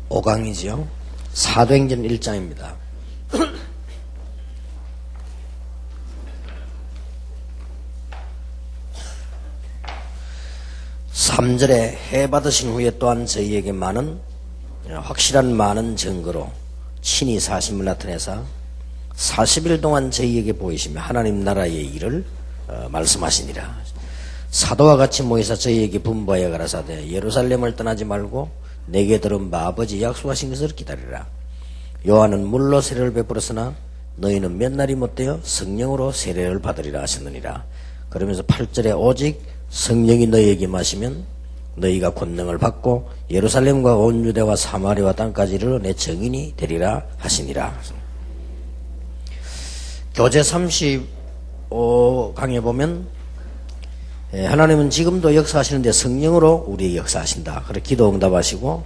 35강이죠. 사도행전 1장입니다. 3절에 해 받으신 후에 또한 저희에게 확실한 많은 증거로 친히 사심을 나타내사 40일 동안 저희에게 보이시며 하나님 나라의 일을 말씀하시니라. 사도와 같이 모이사 저희에게 분부하여 가라사대 예루살렘을 떠나지 말고 내게 들은 바 아버지 약속하신 것을 기다리라. 요한은 물로 세례를 베풀었으나 너희는 몇 날이 못되어 성령으로 세례를 받으리라 하셨느니라. 그러면서 8절에 오직 성령이 너희에게 마시면 너희가 권능을 받고 예루살렘과 온 유대와 사마리아 땅까지 이르러 내 증인이 되리라 하시니라. 교재 35강에 보면 하나님은 지금도 역사하시는데 성령으로 우리에게 역사하신다. 그렇게 기도 응답하시고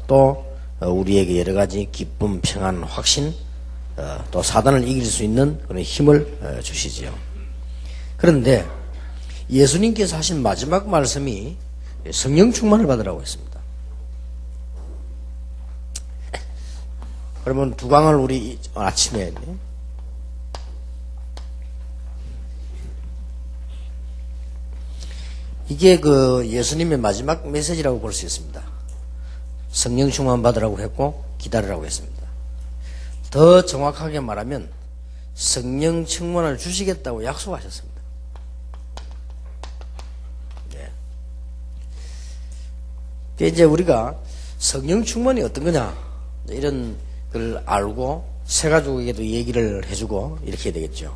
또 우리에게 여러 가지 기쁨, 평안, 확신, 또 사단을 이길 수 있는 그런 힘을 주시지요. 그런데 예수님께서 하신 마지막 말씀이 성령 충만을 받으라고 했습니다. 그러면 두 강을 우리 아침에 했네. 이게 예수님의 마지막 메시지라고 볼 수 있습니다. 성령 충만 받으라고 했고 기다리라고 했습니다. 더 정확하게 말하면 성령 충만을 주시겠다고 약속하셨습니다. 이제 우리가 성령 충만이 어떤 거냐 이런 걸 알고 새 가족에게도 얘기를 해주고 이렇게 해야 되겠죠.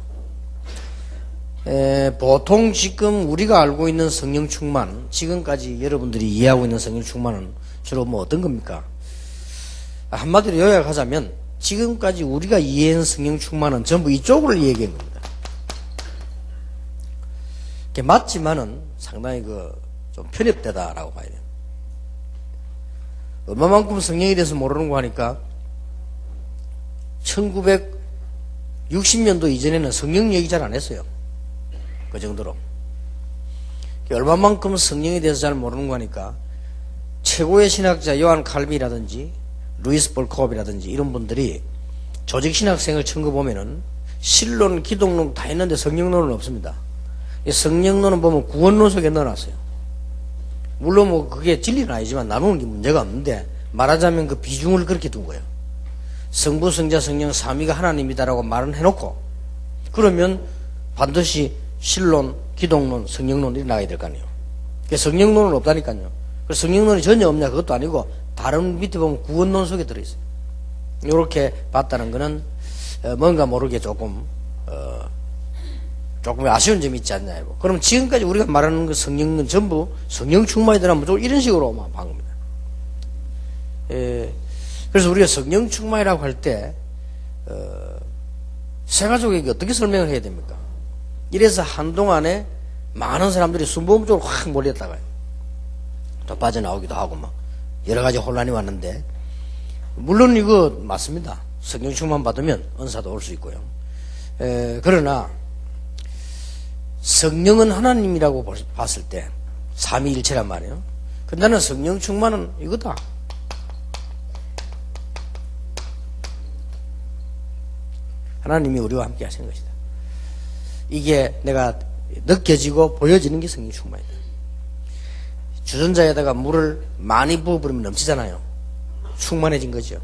보통 지금 우리가 알고 있는 성령 충만, 지금까지 여러분들이 이해하고 있는 성령 충만은 주로 어떤 겁니까? 한마디로 요약하자면 지금까지 우리가 이해한 성령 충만은 전부 이쪽을 얘기한 겁니다. 맞지만은 상당히 좀 편협되다라고 봐야 돼요. 얼마만큼 성령에 대해서 모르는 거 하니까 1960년도 이전에는 성령 얘기 잘 안 했어요. 그 정도로. 얼마만큼 성령에 대해서 잘 모르는 거 하니까 최고의 신학자 요한 칼빈이라든지 루이스 볼컵이라든지 이런 분들이 조직신학생을 청구보면은 신론, 기독론 다 했는데 성령론은 없습니다. 성령론은 보면 구원론 속에 넣어놨어요. 물론 그게 진리는 아니지만 나누는 게 문제가 없는데 말하자면 그 비중을 그렇게 둔 거예요. 성부, 성자, 성령 삼위가 하나님이다라고 말은 해놓고 그러면 반드시 신론, 기독론, 성령론 이렇게 나가야 될 거 아니에요. 성령론은 없다니까요. 그래서 성령론이 전혀 없냐 그것도 아니고 다른 밑에 보면 구원론 속에 들어있어요. 이렇게 봤다는 거는 뭔가 모르게 조금 아쉬운 점이 있지 않냐 이거. 그럼 지금까지 우리가 말하는 그 성령은 전부 성령 충만이더라 무조건 이런 식으로만 본 겁니다. 그래서 우리가 성령 충만이라고 할 때 새가족에게 어떻게 설명을 해야 됩니까? 이래서 한동안에 많은 사람들이 순복음 쪽으로 확 몰렸다가요. 또 빠져나오기도 하고 여러 가지 혼란이 왔는데 물론 이거 맞습니다. 성령 충만 받으면 은사도 올 수 있고요. 그러나 성령은 하나님이라고 봤을 때 삼위일체란 말이에요. 근데 나는 성령 충만은 이거다. 하나님이 우리와 함께 하시는 것이다. 이게 내가 느껴지고 보여지는 게 성령 충만이다. 주전자에다가 물을 많이 부어버리면 넘치잖아요. 충만해진 거죠.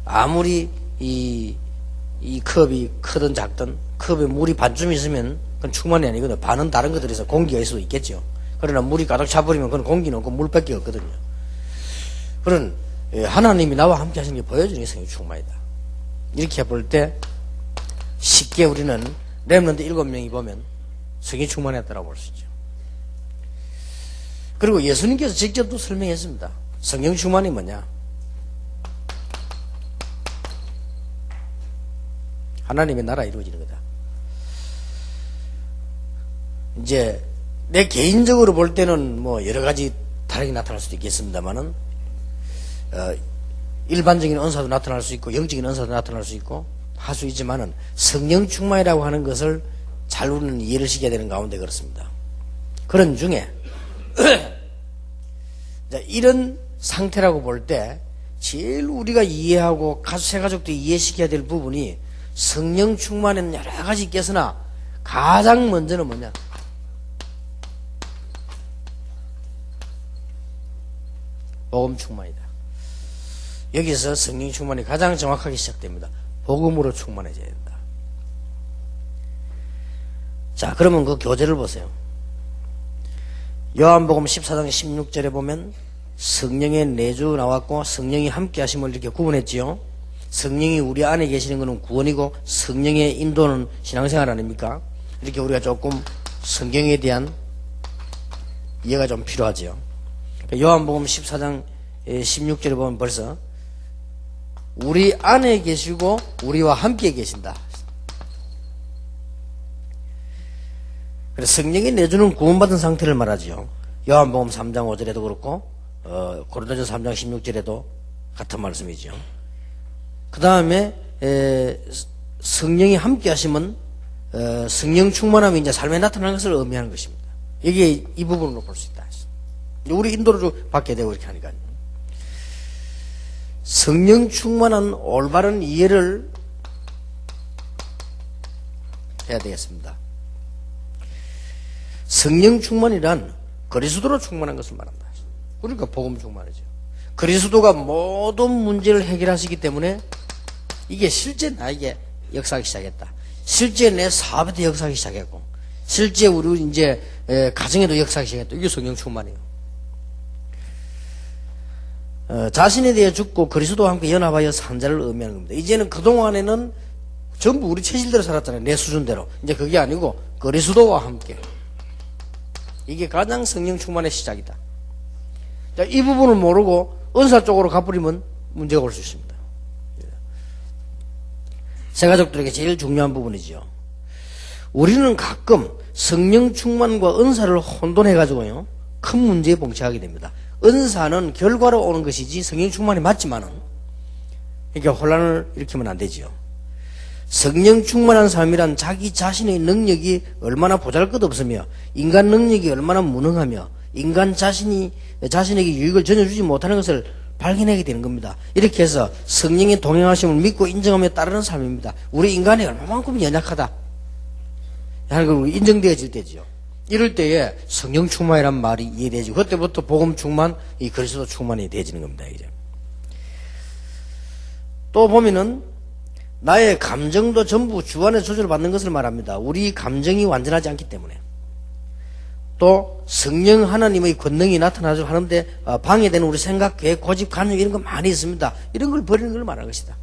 아무리 이 컵이 크든 작든 컵에 물이 반쯤 있으면 그건 충만이 아니거든요. 반은 다른 것들에서 공기가 있을 수도 있겠죠. 그러나 물이 가득 차버리면 그건 공기는 없고 물밖에 없거든요. 그런 하나님이 나와 함께 하시는 게 보여주는 게 성령 충만이다. 이렇게 볼 때 쉽게 우리는 렘넌트 7명이 보면 성령 충만했다라고 볼 수 있죠. 그리고 예수님께서 직접 또 설명했습니다. 성령 충만이 뭐냐? 하나님의 나라 이루어지는 거다. 이제 내 개인적으로 볼 때는 여러 가지 다르게 나타날 수도 있겠습니다만은 일반적인 은사도 나타날 수 있고 영적인 은사도 나타날 수 있고 할 수 있지만은 성령 충만이라고 하는 것을 잘 우리는 이해를 시켜야 되는 가운데 그렇습니다. 그런 중에 이런 상태라고 볼 때 제일 우리가 이해하고 세가족도 이해시켜야 될 부분이 성령 충만에는 여러 가지 있겠으나 가장 먼저는 뭐냐? 복음 충만이다. 여기서 성령 충만이 가장 정확하게 시작됩니다. 복음으로 충만해져야 된다. 자, 그러면 그 교재를 보세요. 요한복음 14장 16절에 보면 성령의 내주 나왔고 성령이 함께 하심을 이렇게 구분했지요. 성령이 우리 안에 계시는 것은 구원이고 성령의 인도는 신앙생활 아닙니까? 이렇게 우리가 조금 성경에 대한 이해가 좀 필요하지요. 요한복음 14장 16절에 보면 벌써 우리 안에 계시고 우리와 함께 계신다. 그래서 성령이 내주는 구원받은 상태를 말하지요. 요한복음 3장 5절에도 그렇고 고린도전서 3장 16절에도 같은 말씀이죠. 그 다음에 성령이 함께 하시면 성령 충만함이 이제 삶에 나타나는 것을 의미하는 것입니다. 여기에 이 부분으로 볼 수 있다. 우리 인도를 받게 되고 이렇게 하니까요. 성령 충만한 올바른 이해를 해야 되겠습니다. 성령 충만이란 그리스도로 충만한 것을 말한다. 그러니까 복음 충만이죠. 그리스도가 모든 문제를 해결하시기 때문에 이게 실제 나에게 역사하기 시작했다. 실제 내 사업에도 역사하기 시작했고, 실제 우리 이제 가정에도 역사하기 시작했다. 이게 성령 충만이에요. 자신에 대해 죽고 그리스도와 함께 연합하여 산 자를 의미하는 겁니다. 이제는 그동안에는 전부 우리 체질대로 살았잖아요. 내 수준대로. 이제 그게 아니고 그리스도와 함께. 이게 가장 성령 충만의 시작이다. 자, 이 부분을 모르고 은사 쪽으로 가버리면 문제가 올 수 있습니다. 세가족들에게 제일 중요한 부분이죠. 우리는 가끔 성령 충만과 은사를 혼돈해가지고요, 큰 문제에 봉착하게 됩니다. 은사는 결과로 오는 것이지 성령 충만이 맞지만은, 그러니까 혼란을 일으키면 안 되지요. 성령 충만한 삶이란 자기 자신의 능력이 얼마나 보잘것없으며 인간 능력이 얼마나 무능하며 인간 자신에게 유익을 전혀 주지 못하는 것을 발견하게 되는 겁니다. 이렇게 해서 성령의 동행하심을 믿고 인정하며 따르는 삶입니다. 우리 인간이 얼마만큼 연약하다 하는 걸 인정되어질 때죠. 이럴 때에 성령 충만이란 말이 이해되죠. 그때부터 복음 충만, 이 그리스도 충만이 되어지는 겁니다. 이제 또 보면은 나의 감정도 전부 주 안에 조절받는 것을 말합니다. 우리 감정이 완전하지 않기 때문에. 또 성령 하나님의 권능이 나타나죠 하는데 방해되는 우리 생각, 계획, 고집, 간증 이런 거 많이 있습니다. 이런 걸 버리는 걸 말하는 것이다.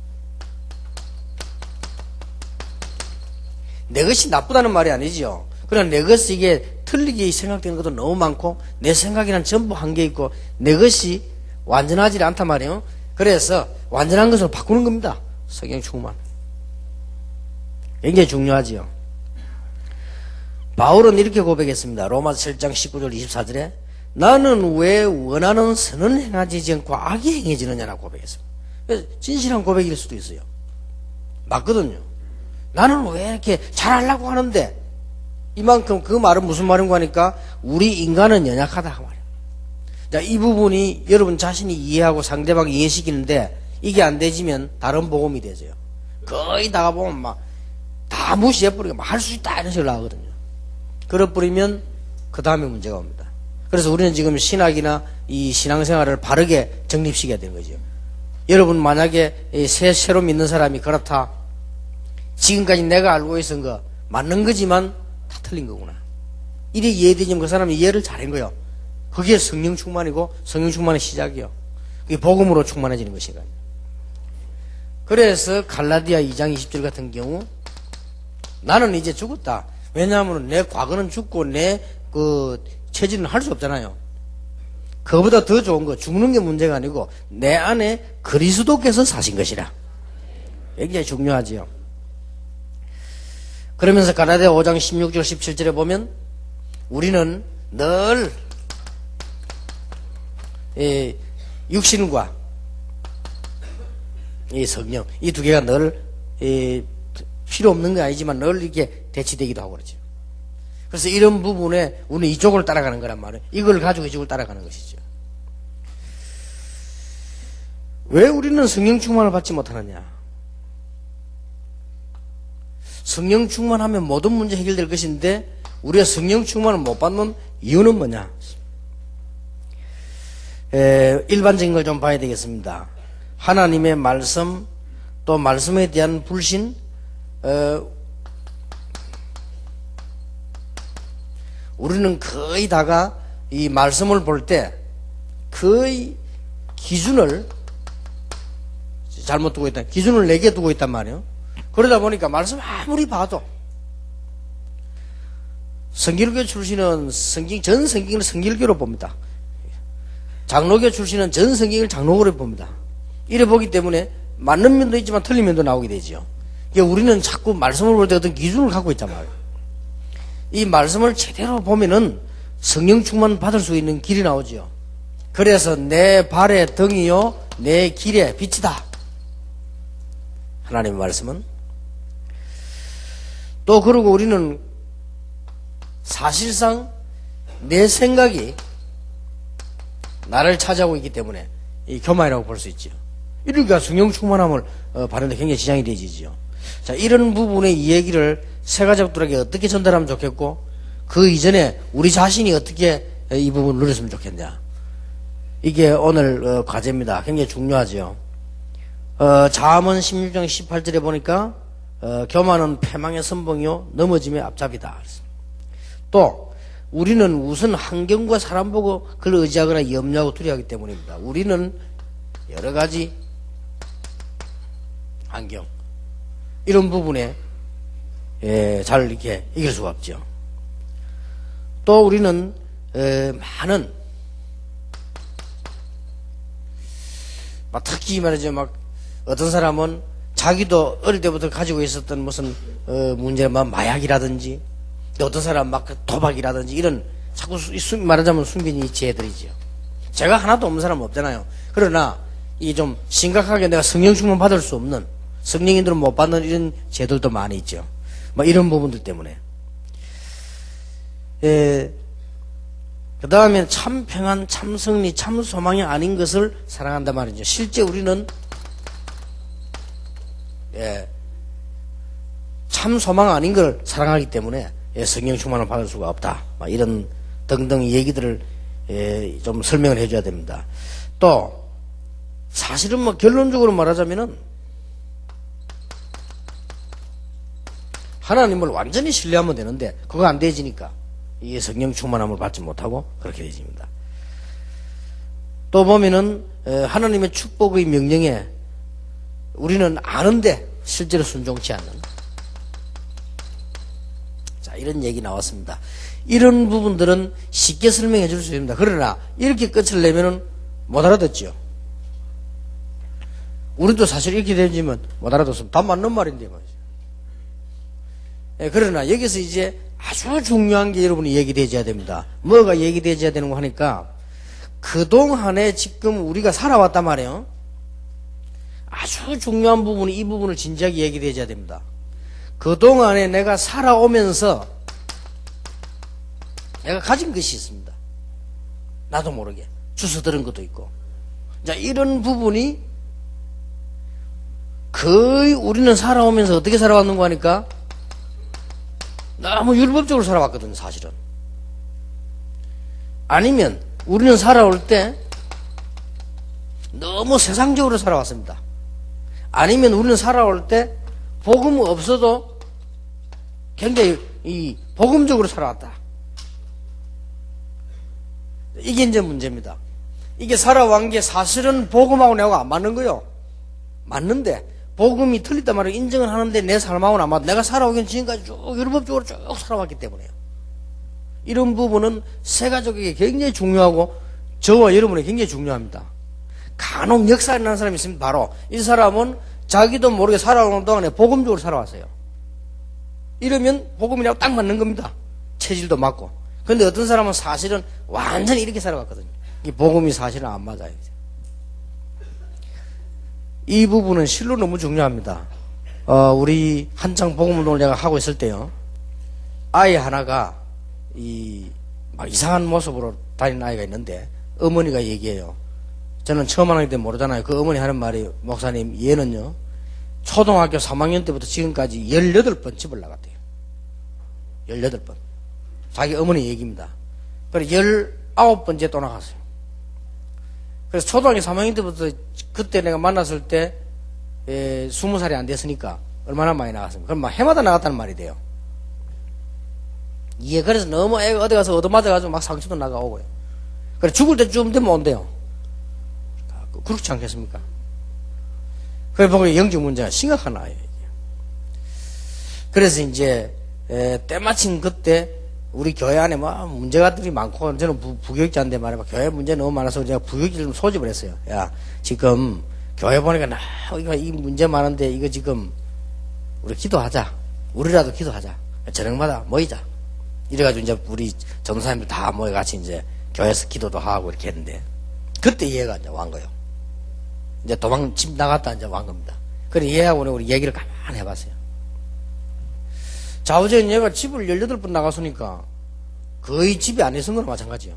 내 것이 나쁘다는 말이 아니죠. 그러나 내 것이 이게 틀리게 생각되는 것도 너무 많고 내 생각이란 전부 한계 있고 내 것이 완전하지 않단 말이에요. 그래서 완전한 것으로 바꾸는 겁니다. 성령 충만. 굉장히 중요하지요. 바울은 이렇게 고백했습니다. 로마서 7장 19절 24절에 나는 왜 원하는 선은 행하지 않고 악이 행해지느냐라고 고백했습니다. 진실한 고백일 수도 있어요. 맞거든요. 나는 왜 이렇게 잘하려고 하는데 이만큼, 그 말은 무슨 말인가 하니까 우리 인간은 연약하다 그 말이에요. 자, 이 부분이 여러분 자신이 이해하고 상대방 이해시키는데 이게 안 되지면 다른 복음이 되죠. 거의 다가 보면 막 다 무시해버리고 할 수 있다 이런 식으로 나오거든요. 그래버리면 그 다음에 문제가 옵니다. 그래서 우리는 지금 신학이나 이 신앙생활을 바르게 정립시켜야 되는 거죠. 여러분 만약에 새로 믿는 사람이 그렇다, 지금까지 내가 알고 있었던 거 맞는 거지만 다 틀린 거구나, 이래 이해되면 그 사람이 이해를 잘한 거예요. 그게 성령 충만이고 성령 충만의 시작이요. 그게 복음으로 충만해지는 것이거든요. 그래서 갈라디아 2장 20절 같은 경우 나는 이제 죽었다. 왜냐하면 내 과거는 죽고 내 그 체질은 할 수 없잖아요. 그거보다 더 좋은 거, 죽는 게 문제가 아니고 내 안에 그리스도께서 사신 것이라. 굉장히 중요하지요. 그러면서 갈라디아 5장 16절 17절에 보면 우리는 늘 육신과 이 성령, 이 두 개가 늘 필요 없는 게 아니지만 늘 이렇게 대치되기도 하고 그러죠. 그래서 이런 부분에 우리는 이쪽을 따라가는 거란 말이에요. 이걸 가지고 이쪽을 따라가는 것이죠. 왜 우리는 성령 충만을 받지 못하느냐? 성령 충만하면 모든 문제 해결될 것인데 우리가 성령 충만을 못 받는 이유는 뭐냐? 일반적인 걸 좀 봐야 되겠습니다. 하나님의 말씀, 또 말씀에 대한 불신, 우리는 거의 다가 이 말씀을 볼 때 거의 기준을 잘못 두고 있다. 기준을 4개 두고 있단 말이에요. 그러다 보니까 말씀 아무리 봐도 성결교 출신은 전 성경을 성결교로 봅니다. 장로교 출신은 전 성경을 장로교로 봅니다. 이래 보기 때문에 맞는 면도 있지만 틀린 면도 나오게 되죠. 우리는 자꾸 말씀을 볼 때 어떤 기준을 갖고 있단 말이에요. 이 말씀을 제대로 보면은 성령 충만 받을 수 있는 길이 나오죠. 그래서 내 발의 등이요 내 길의 빛이다. 하나님의 말씀은. 또 그러고 우리는 사실상 내 생각이 나를 차지하고 있기 때문에 이 교만이라고 볼 수 있죠. 이러니까 성령 충만함을 바르는데 굉장히 지장이 되지죠. 자, 이런 부분의 이 얘기를 새가족들에게 어떻게 전달하면 좋겠고 그 이전에 우리 자신이 어떻게 이 부분을 누렸으면 좋겠냐. 이게 오늘 과제입니다. 굉장히 중요하죠. 잠언 16장 18절에 보니까 교만은 패망의 선봉이요 넘어짐의 앞잡이다. 또 우리는 우선 환경과 사람 보고 그를 의지하거나 염려하고 두려워하기 때문입니다. 우리는 여러 가지 환경 이런 부분에 잘 이렇게 이길 수가 없죠. 또 우리는 많은 특히 말이죠. 어떤 사람은 자기도 어릴 때부터 가지고 있었던 무슨 문제만 마약이라든지 또 어떤 사람은 도박이라든지 이런 자꾸 말하자면 숨긴 죄들이죠. 제가 하나도 없는 사람은 없잖아요. 그러나 이게 좀 심각하게 내가 성령 충만 받을 수 없는 성령인들은 못 받는 이런 죄들도 많이 있죠. 이런 부분들 때문에. 그 다음에 참 평안, 참 승리, 참 소망이 아닌 것을 사랑한단 말이죠. 실제 우리는 참 소망 아닌 걸 사랑하기 때문에 성령 충만을 받을 수가 없다. 이런 등등 얘기들을 좀 설명을 해줘야 됩니다. 또 사실은 결론적으로 말하자면은 하나님을 완전히 신뢰하면 되는데 그거 안 되지니까 이게 성령 충만함을 받지 못하고 그렇게 되집니다. 또 보면은 하나님의 축복의 명령에 우리는 아는데 실제로 순종치 않는 자 이런 얘기 나왔습니다. 이런 부분들은 쉽게 설명해 줄 수 있습니다. 그러나 이렇게 끝을 내면은 못 알아듣죠. 우리도 사실 이렇게 되지만 못 알아듣으면 다 맞는 말인데 말이죠. 그러나 여기서 이제 아주 중요한 게 여러분이 얘기되어야 됩니다. 뭐가 얘기되어야 되는 거 하니까 그동안에 지금 우리가 살아왔단 말이에요. 아주 중요한 부분이 이 부분을 진지하게 얘기되어야 됩니다. 그동안에 내가 살아오면서 내가 가진 것이 있습니다. 나도 모르게 주워 들은 것도 있고 자 이런 부분이 거의 우리는 살아오면서 어떻게 살아왔는가 하니까 너무 율법적으로 살아왔거든요. 사실은 아니면 우리는 살아올 때 너무 세상적으로 살아왔습니다. 아니면 우리는 살아올 때 복음 없어도 굉장히 이 복음적으로 살아왔다. 이게 이제 문제입니다. 이게 살아온 게 사실은 복음하고 내가 안 맞는 거요. 맞는데 복음이 틀리단 말이에요. 인정은 하는데 내 삶하고는 안 맞아. 내가 살아오긴 지금까지 쭉 율법적으로 쭉 살아왔기 때문에요. 이런 부분은 새가족에게 굉장히 중요하고 저와 여러분에게 굉장히 중요합니다. 간혹 역사에 난 사람이 있으면 바로 이 사람은 자기도 모르게 살아오는 동안에 복음적으로 살아왔어요. 이러면 복음이라고 딱 맞는 겁니다. 체질도 맞고. 근데 어떤 사람은 사실은 완전히 이렇게 살아왔거든요. 이 복음이 사실은 안 맞아요. 이 부분은 실로 너무 중요합니다. 우리 한창 복음운동을 내가 하고 있을 때요. 아이 하나가 막 이상한 모습으로 다니는 아이가 있는데 어머니가 얘기해요. 저는 처음 하는 때 모르잖아요. 그 어머니 하는 말이, 목사님, 얘는요, 초등학교 3학년 때부터 지금까지 18번 집을 나갔대요. 18번. 자기 어머니 얘기입니다. 그래서 19번째 또 나갔어요. 그래서 초등학교 3학년 때부터 그때 내가 만났을 때 20살이 안 됐으니까 얼마나 많이 나갔습니까? 그럼 막 해마다 나갔다는 말이 돼요. 예, 그래서 너무 애가 어디 가서 얻어맞아가지고 막 상처도 나가오고요. 그래, 죽을 때쯤 되면 온대요. 그렇지 않겠습니까? 그래, 보고 영적 문제가 심각한 아이예요. 그래서 이제, 때마침 그때 우리 교회 안에 뭐 문제가들이 많고, 저는 부교육자인데 말이야. 교회 문제 너무 많아서 제가 부교육자를 좀 소집을 했어요. 야, 지금 교회 보니까 이 문제 많은데 이거 지금 우리 기도하자. 우리라도 기도하자. 저녁마다 모이자. 이래가지고 이제 우리 전도사님들 다 모여같이 이제 교회에서 기도도 하고 이렇게 했는데, 그때 이해가 이제 완 거예요. 이제 집 나갔다 이제 완 겁니다. 그래, 얘하고 우리 얘기를 가만히 해봤어요. 좌우전 얘가 집을 18번 나갔으니까 거의 집에 안 있은 거나 마찬가지예요.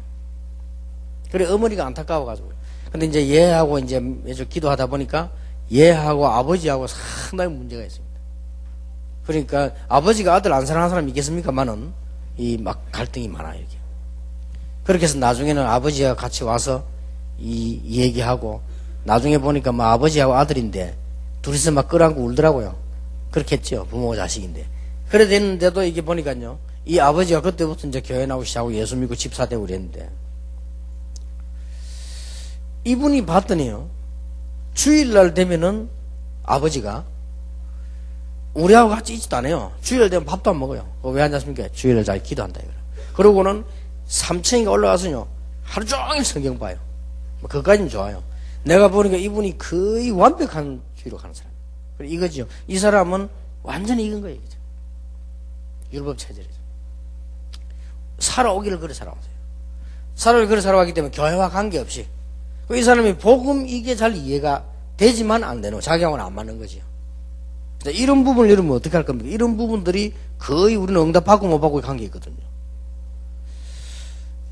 그래, 어머니가 안타까워가지고. 근데 이제 얘하고 이제 매주 기도하다 보니까 얘하고 아버지하고 상당히 문제가 있습니다. 그러니까 아버지가 아들 안 사랑하는 사람이 있겠습니까만은 이 막 갈등이 많아요, 이렇게. 그렇게 해서 나중에는 아버지가 같이 와서 이 얘기하고, 나중에 보니까 뭐 아버지하고 아들인데 둘이서 막 끌어안고 울더라고요. 그렇게 했죠. 부모가 자식인데. 그래 됐는데도 이게 보니까요, 이 아버지가 그때부터 이제 교회 나오기 시작하고 예수 믿고 집사되고 그랬는데, 이분이 봤더니요, 주일날 되면은 아버지가 우리하고 같이 있지도 않아요. 주일날 되면 밥도 안 먹어요. 왜 앉았습니까? 주일날 잘 기도한다 이거라. 그러고는 3층에 올라가서요, 하루 종일 성경 봐요. 뭐 그것까지는 좋아요. 내가 보니까 이분이 거의 완벽한 주의로 가는 사람. 그래, 이거지요. 이 사람은 완전히 익은 거예요. 이거죠. 율법 체질이죠. 살아오기를 그래 살아왔어요. 살아오기를 그래 살아왔기 때문에 교회와 관계없이. 이 사람이 복음 이게 잘 이해가 되지만 안 되는, 자기하고는 안 맞는 거지요. 이런 부분을 이러면 어떻게 할 겁니까? 이런 부분들이 거의 우리는 응답받고 못 받고의 관계 있거든요.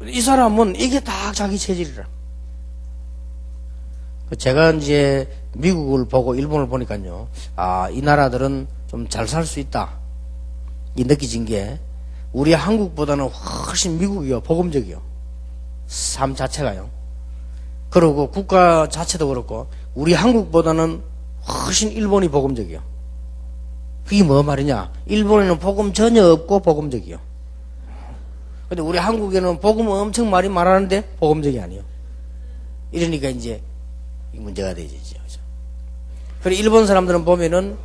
이 사람은 이게 다 자기 체질이라. 제가 이제 미국을 보고 일본을 보니까요, 아, 이 나라들은 좀 잘 살 수 있다. 이 느껴진 게, 우리 한국보다는 훨씬 미국이요, 복음적이요. 삶 자체가요. 그리고 국가 자체도 그렇고, 우리 한국보다는 훨씬 일본이 복음적이요. 그게 뭐 말이냐? 일본에는 복음 전혀 없고 복음적이요. 근데 우리 한국에는 복음 엄청 많이 말하는데 복음적이 아니에요. 이러니까 이제 문제가 되죠. 그리고 일본 사람들은 보면은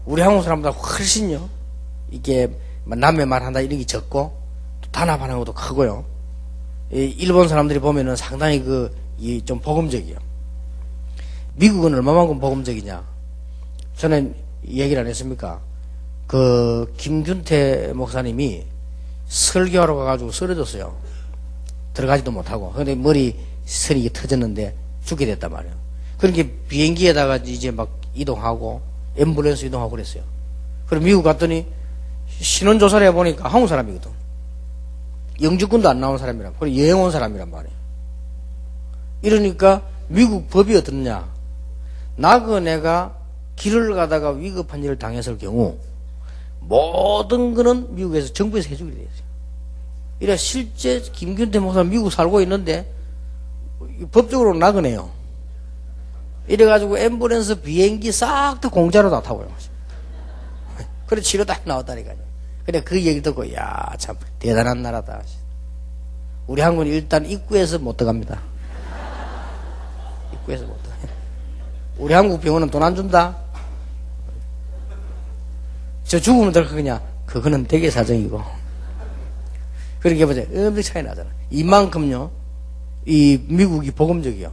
우리 한국 사람보다 훨씬요, 이게 남의 말 한다 이런 게 적고 또 단합하는 것도 크고요. 일본 사람들이 보면은 상당히 좀 복음적이에요. 미국은 얼마만큼 복음적이냐? 저는 얘기를 안 했습니까? 김균태 목사님이 설교하러 가가지고 쓰러졌어요. 들어가지도 못하고. 근데 머리선이 터졌는데 죽게 됐단 말이에요. 그러니까 비행기에다가 이제 막 이동하고, 앰뷸런스 이동하고 그랬어요. 그리고 미국 갔더니 신원조사를 해보니까 한국 사람이거든. 영주권도 안 나온 사람이란, 그리고 여행 온 사람이란 말이에요. 이러니까 미국 법이 어떻냐? 나그네가 길을 가다가 위급한 일을 당했을 경우 모든 거는 미국에서 정부에서 해주게 되어 있어요. 이래 실제 김균태 목사 미국 살고 있는데 법적으로 나그네요. 이래가지고 앰뷸런스 비행기 싹 다 공짜로 다 타고요. 그래 치료 다 나왔다니까요. 그래 그 얘기 듣고 야, 참 대단한 나라다. 우리 한국은 일단 입구에서 못 들어갑니다. 입구에서 못 들어가요. 우리 한국 병원은 돈 안 준다. 저 죽으면 들어가냐? 그거는 되게 사정이고. 그렇게 보자. 엄청 차이 나잖아. 이만큼요, 이 미국이 복음적이요.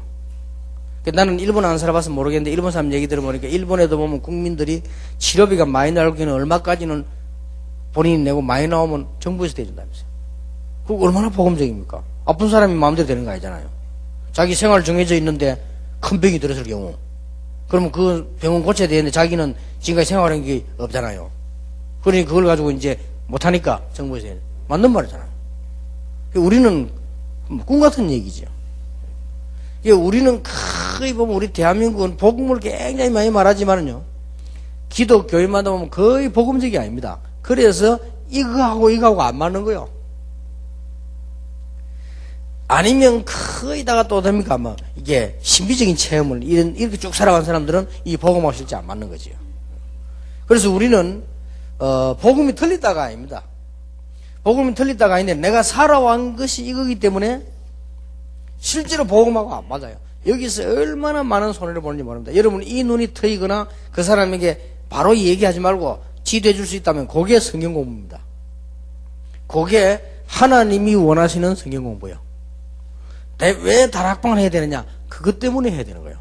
나는 일본 안 살아봐서 모르겠는데, 일본 사람 얘기 들어보니까, 일본에도 보면 국민들이 치료비가 많이 나올 경우는 얼마까지는 본인이 내고 많이 나오면 정부에서 대준다면서요. 그거 얼마나 복음적입니까? 아픈 사람이 마음대로 되는 거 아니잖아요. 자기 생활 정해져 있는데 큰 병이 들었을 경우. 그러면 그 병원 고쳐야 되는데 자기는 지금까지 생활한 게 없잖아요. 그러니 그걸 가지고 이제 못하니까 정부에서 맞는 말이잖아요. 우리는 꿈 같은 얘기죠. 우리는 거의 보면 우리 대한민국은 복음을 굉장히 많이 말하지만은요, 기독교인마다 보면 거의 복음적이 아닙니다. 그래서 이거하고 안 맞는 거요. 아니면 거의 다가 또 됩니까? 뭐 이게 신비적인 체험을 이렇게 쭉 살아간 사람들은 이 복음하고 실제 안 맞는 거지요. 그래서 우리는 복음이 틀리다가 아닙니다. 복음이 틀리다가 아닌데 내가 살아온 것이 이거기 때문에 실제로 복음하고 안 맞아요. 여기서 얼마나 많은 손해를 보는지 모릅니다. 여러분, 이 눈이 트이거나 그 사람에게 바로 얘기하지 말고 지도해 줄 수 있다면 그게 성경 공부입니다. 그게 하나님이 원하시는 성경 공부예요. 왜 다락방을 해야 되느냐? 그것 때문에 해야 되는 거예요.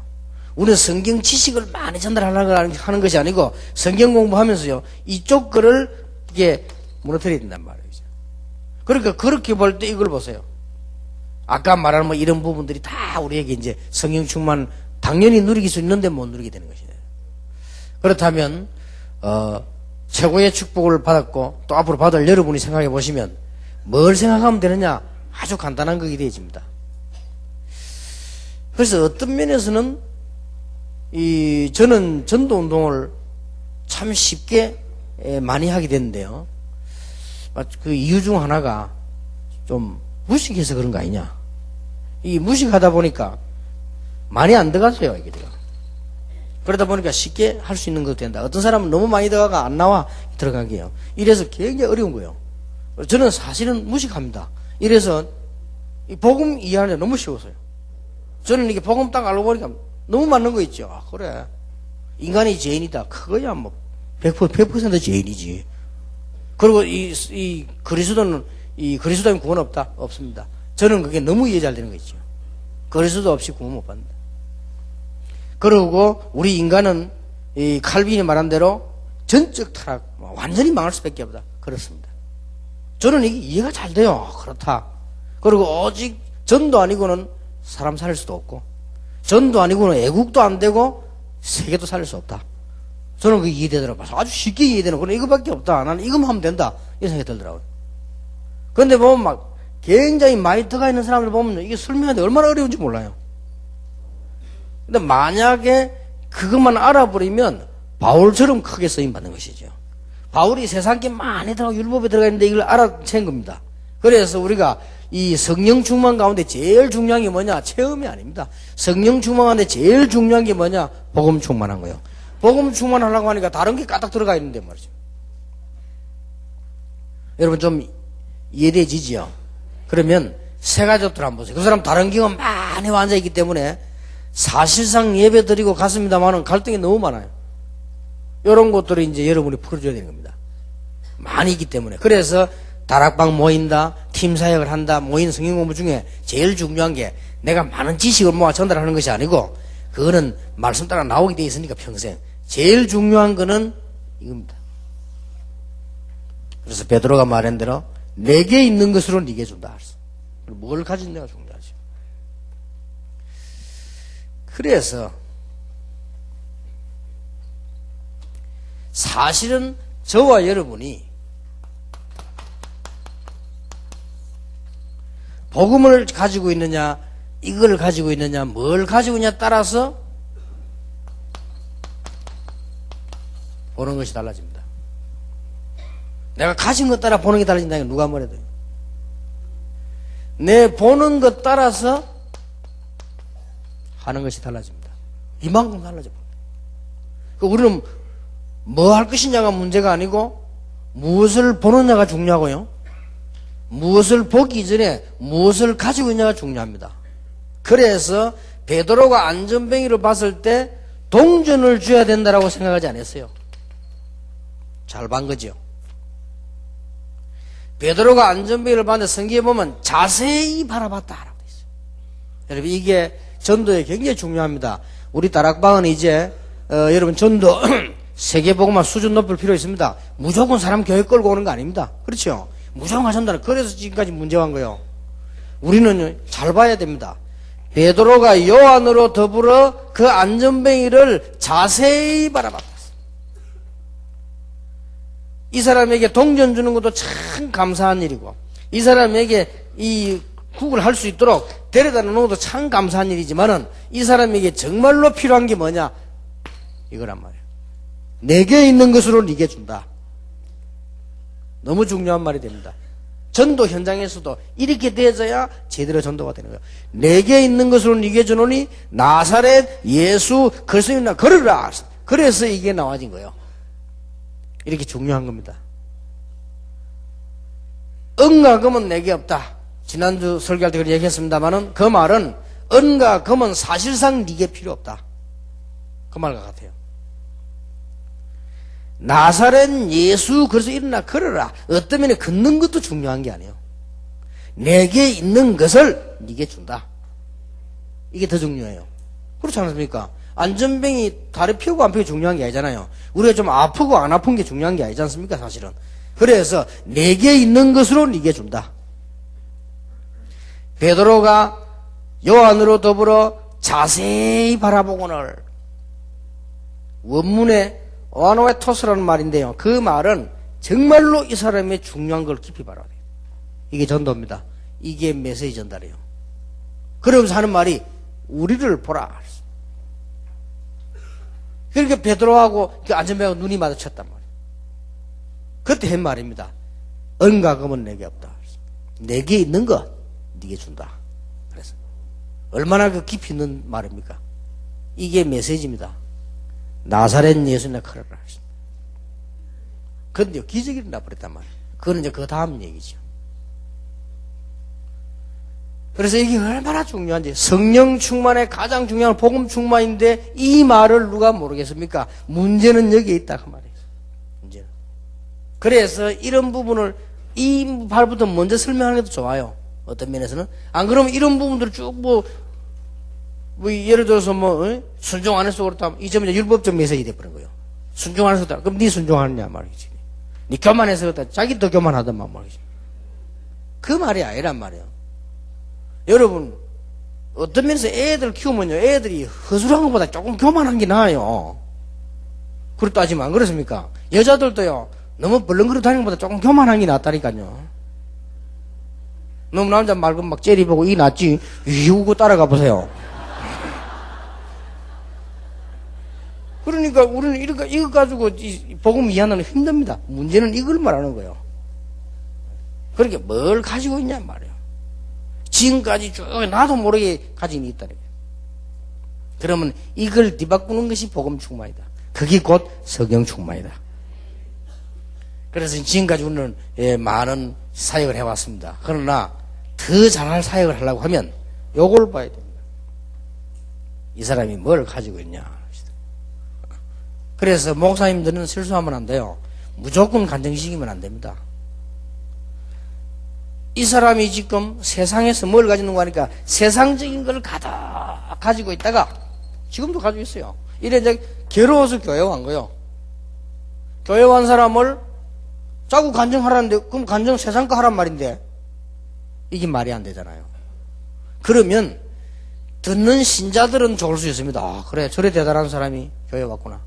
우리는 성경 지식을 많이 전달하려고 하는 것이 아니고 성경 공부하면서요, 이쪽 거를 이게 무너뜨려야 된단 말이에요. 그러니까 그렇게 볼 때 이걸 보세요. 아까 말한 뭐 이런 부분들이 다 우리에게 이제 성령 충만 당연히 누리길 수 있는데 못 누리게 되는 것이에요. 그렇다면 최고의 축복을 받았고 또 앞으로 받을 여러분이 생각해 보시면 뭘 생각하면 되느냐? 아주 간단한 것이 되어집니다. 그래서 어떤 면에서는 저는 전도 운동을 참 쉽게 많이 하게 됐는데요. 그 이유 중 하나가 좀 무식해서 그런 거 아니냐. 이 무식하다 보니까 많이 안 들어갔어요, 이게 내가. 그러다 보니까 쉽게 할 수 있는 것도 된다. 어떤 사람은 너무 많이 들어가가 안 나와 들어가게요. 이래서 굉장히 어려운 거예요. 저는 사실은 무식합니다. 이래서 이 복음 이해하는 게 너무 쉬웠어요. 저는 이게 복음 딱 알고 보니까 너무 맞는 거 있죠. 아, 그래. 인간이 죄인이다. 그거야 뭐 100% 죄인이지. 그리고 이 그리스도는 그리스도인 구원 없다? 없습니다. 저는 그게 너무 이해 잘 되는 거 있죠. 그리스도 없이 구원 못 받는다. 그리고 우리 인간은 이 칼빈이 말한 대로 전적 타락, 완전히 망할 수밖에 없다. 그렇습니다. 저는 이게 이해가 잘 돼요. 그렇다. 그리고 오직 전도 아니고는 사람 살릴 수도 없고, 전도 아니고는 애국도 안 되고 세계도 살릴 수 없다. 저는 그게 이해되더라고요. 아주 쉽게 이해되는 거는 이거밖에 없다. 나는 이것만 하면 된다. 이 생각이 들더라고요. 그런데 보면 막 굉장히 많이 들어가 있는 사람들 보면 이게 설명하는데 얼마나 어려운지 몰라요. 근데 만약에 그것만 알아버리면 바울처럼 크게 쓰임 받는 것이죠. 바울이 세상에 많이 들어가 율법에 들어가 있는데 이걸 알아챈 겁니다. 그래서 우리가 이 성령 충만 가운데 제일 중요한 게 뭐냐? 체험이 아닙니다. 성령 충만 가운데 제일 중요한 게 뭐냐? 복음 충만한 거예요. 복음 충만하려고 하니까 다른 게 까딱 들어가 있는데 말이죠. 여러분 좀 이해되지죠? 그러면 세 가족들 한번 보세요. 그 사람 다른 경험 많이 앉아있기 때문에 사실상 예배 드리고 갔습니다만은 갈등이 너무 많아요. 이런 것들을 이제 여러분이 풀어줘야 되는 겁니다. 많이 있기 때문에. 그래서 다락방 모인다, 팀 사역을 한다, 모인 성경 공부 중에 제일 중요한 게 내가 많은 지식을 모아 전달하는 것이 아니고 그거는 말씀 따라 나오게 돼 있으니까 평생. 제일 중요한 거는 이겁니다. 그래서 베드로가 말한 대로 내게 있는 것으로 네게 준다. 뭘 가진 내가 중요하죠. 그래서 사실은 저와 여러분이 복음을 가지고 있느냐, 이걸 가지고 있느냐, 뭘 가지고 있느냐 따라서 보는 것이 달라집니다. 내가 가진 것 따라 보는 게 달라진다는 게 누가 뭐래도 내 보는 것 따라서 하는 것이 달라집니다. 이만큼 달라집니다. 우리는 뭐 할 것이냐가 문제가 아니고 무엇을 보느냐가 중요하고요. 무엇을 보기 이전에 무엇을 가지고 있냐가 중요합니다. 그래서 베드로가 안전뱅이를 봤을 때 동전을 줘야 된다라고 생각하지 않았어요. 잘 본 거죠. 베드로가 안전뱅이를 봤는데 성경에 보면 자세히 바라봤다라고 있어요. 여러분 이게 전도에 굉장히 중요합니다. 우리 다락방은 이제 여러분 전도 세계복음화 수준 높일 필요 있습니다. 무조건 사람 교회 끌고 오는 거 아닙니다. 그렇죠? 무조건 하신다는. 그래서 지금까지 문제가 한 거예요. 우리는 잘 봐야 됩니다. 베드로가 요한으로 더불어 그 안전뱅이를 자세히 바라봤다. 이 사람에게 동전 주는 것도 참 감사한 일이고 이 사람에게 이 국을 할 수 있도록 데려다 놓는 것도 참 감사한 일이지만은 이 사람에게 정말로 필요한 게 뭐냐? 이거란 말이에요. 내게 있는 것으로 네게 준다. 너무 중요한 말이 됩니다. 전도 현장에서도 이렇게 되어야 제대로 전도가 되는 거예요. 내게 있는 것으로 네게 주노니 나사렛 예수 그리스도이나 걸으라. 그래서 이게 나와진 거예요. 이렇게 중요한 겁니다. 은과 금은 내게 없다. 지난주 설교할 때 그렇게 얘기했습니다만은 그 말은 은과 금은 사실상 네게 필요 없다. 그 말과 같아요. 나사렛 예수 그래서 일어나 걸어라. 어떤 면에 걷는 것도 중요한 게 아니에요. 내게 있는 것을 네게 준다. 이게 더 중요해요. 그렇지 않습니까? 안전병이 다리 펴고 안 펴고 중요한 게 아니잖아요. 우리가 좀 아프고 안 아픈 게 중요한 게 아니지 않습니까? 사실은. 그래서 내게 있는 것으로 네게 준다. 베드로가 요한으로 더불어 자세히 바라보고는 원문에 오아노에토스라는 말인데요. 그 말은 정말로 이 사람의 중요한 걸 깊이 바라봐야 돼요. 이게 전도입니다. 이게 메시지 전달이에요. 그러면서 하는 말이 우리를 보라. 그러니까 베드로하고 안전병하고 눈이 마주쳤단 말이에요. 그때 한 말입니다. 은과 금은 내게 없다. 내게 있는 것 네게 준다. 그래서 얼마나 그 깊이 있는 말입니까? 이게 메시지입니다. 나사렛 예수나 걸어라. 그런데 기적이 일어나 버렸단 말이에요. 그건 이제 그 다음 얘기죠. 그래서 이게 얼마나 중요한지, 성령 충만의 가장 중요한 복음 충만인데 이 말을 누가 모르겠습니까? 문제는 여기에 있다 그 말이에요. 문제는. 그래서 이런 부분을 이 발부터 먼저 설명하는 것도 좋아요. 어떤 면에서는. 안 그러면 이런 부분들을 쭉 예를 들어서 순종 안 해서 그렇다면 이 점은 율법적 메시지 돼버린 거예요. 순종 안 해서 그렇다. 그럼 네 순종하느냐 말이지. 네 교만해서 그렇다. 자기 더 교만하더만 말이지. 그 말이 아니란 말이에요. 여러분, 어떤 면에서 애들 키우면요, 애들이 허술한 것보다 조금 교만한 게 나아요. 그렇다 따지면 안 그렇습니까? 여자들도요, 너무 벌렁거리고 다니는 것보다 조금 교만한 게 낫다니까요. 너무 남자 말고 막 째리보고 이 낫지, 이우고 따라가 보세요. 그러니까 우리는 이거 가지고 복음 이해하는 건 힘듭니다. 문제는 이걸 말하는 거예요. 그러니까 뭘 가지고 있냐 말이에요. 지금까지 쭉 나도 모르게 가진 게 있다는 거예요. 그러면 이걸 뒤바꾸는 것이 복음 충만이다. 그게 곧 성경 충만이다. 그래서 지금까지 우리는 많은 사역을 해왔습니다. 그러나 더 잘할 사역을 하려고 하면 요걸 봐야 됩니다. 이 사람이 뭘 가지고 있냐. 그래서 목사님들은 실수하면 안 돼요. 무조건 간증시키면 안 됩니다. 이 사람이 지금 세상에서 뭘 가지는 거 하니까 세상적인 걸 가득 가지고 있다가 지금도 가지고 있어요. 이래 이제 괴로워서 교회 간 거요. 교회 간 사람을 자꾸 간증하라는데 그럼 간증 세상 거 하란 말인데 이게 말이 안 되잖아요. 그러면 듣는 신자들은 좋을 수 있습니다. 아, 그래 저래 대단한 사람이 교회 왔구나.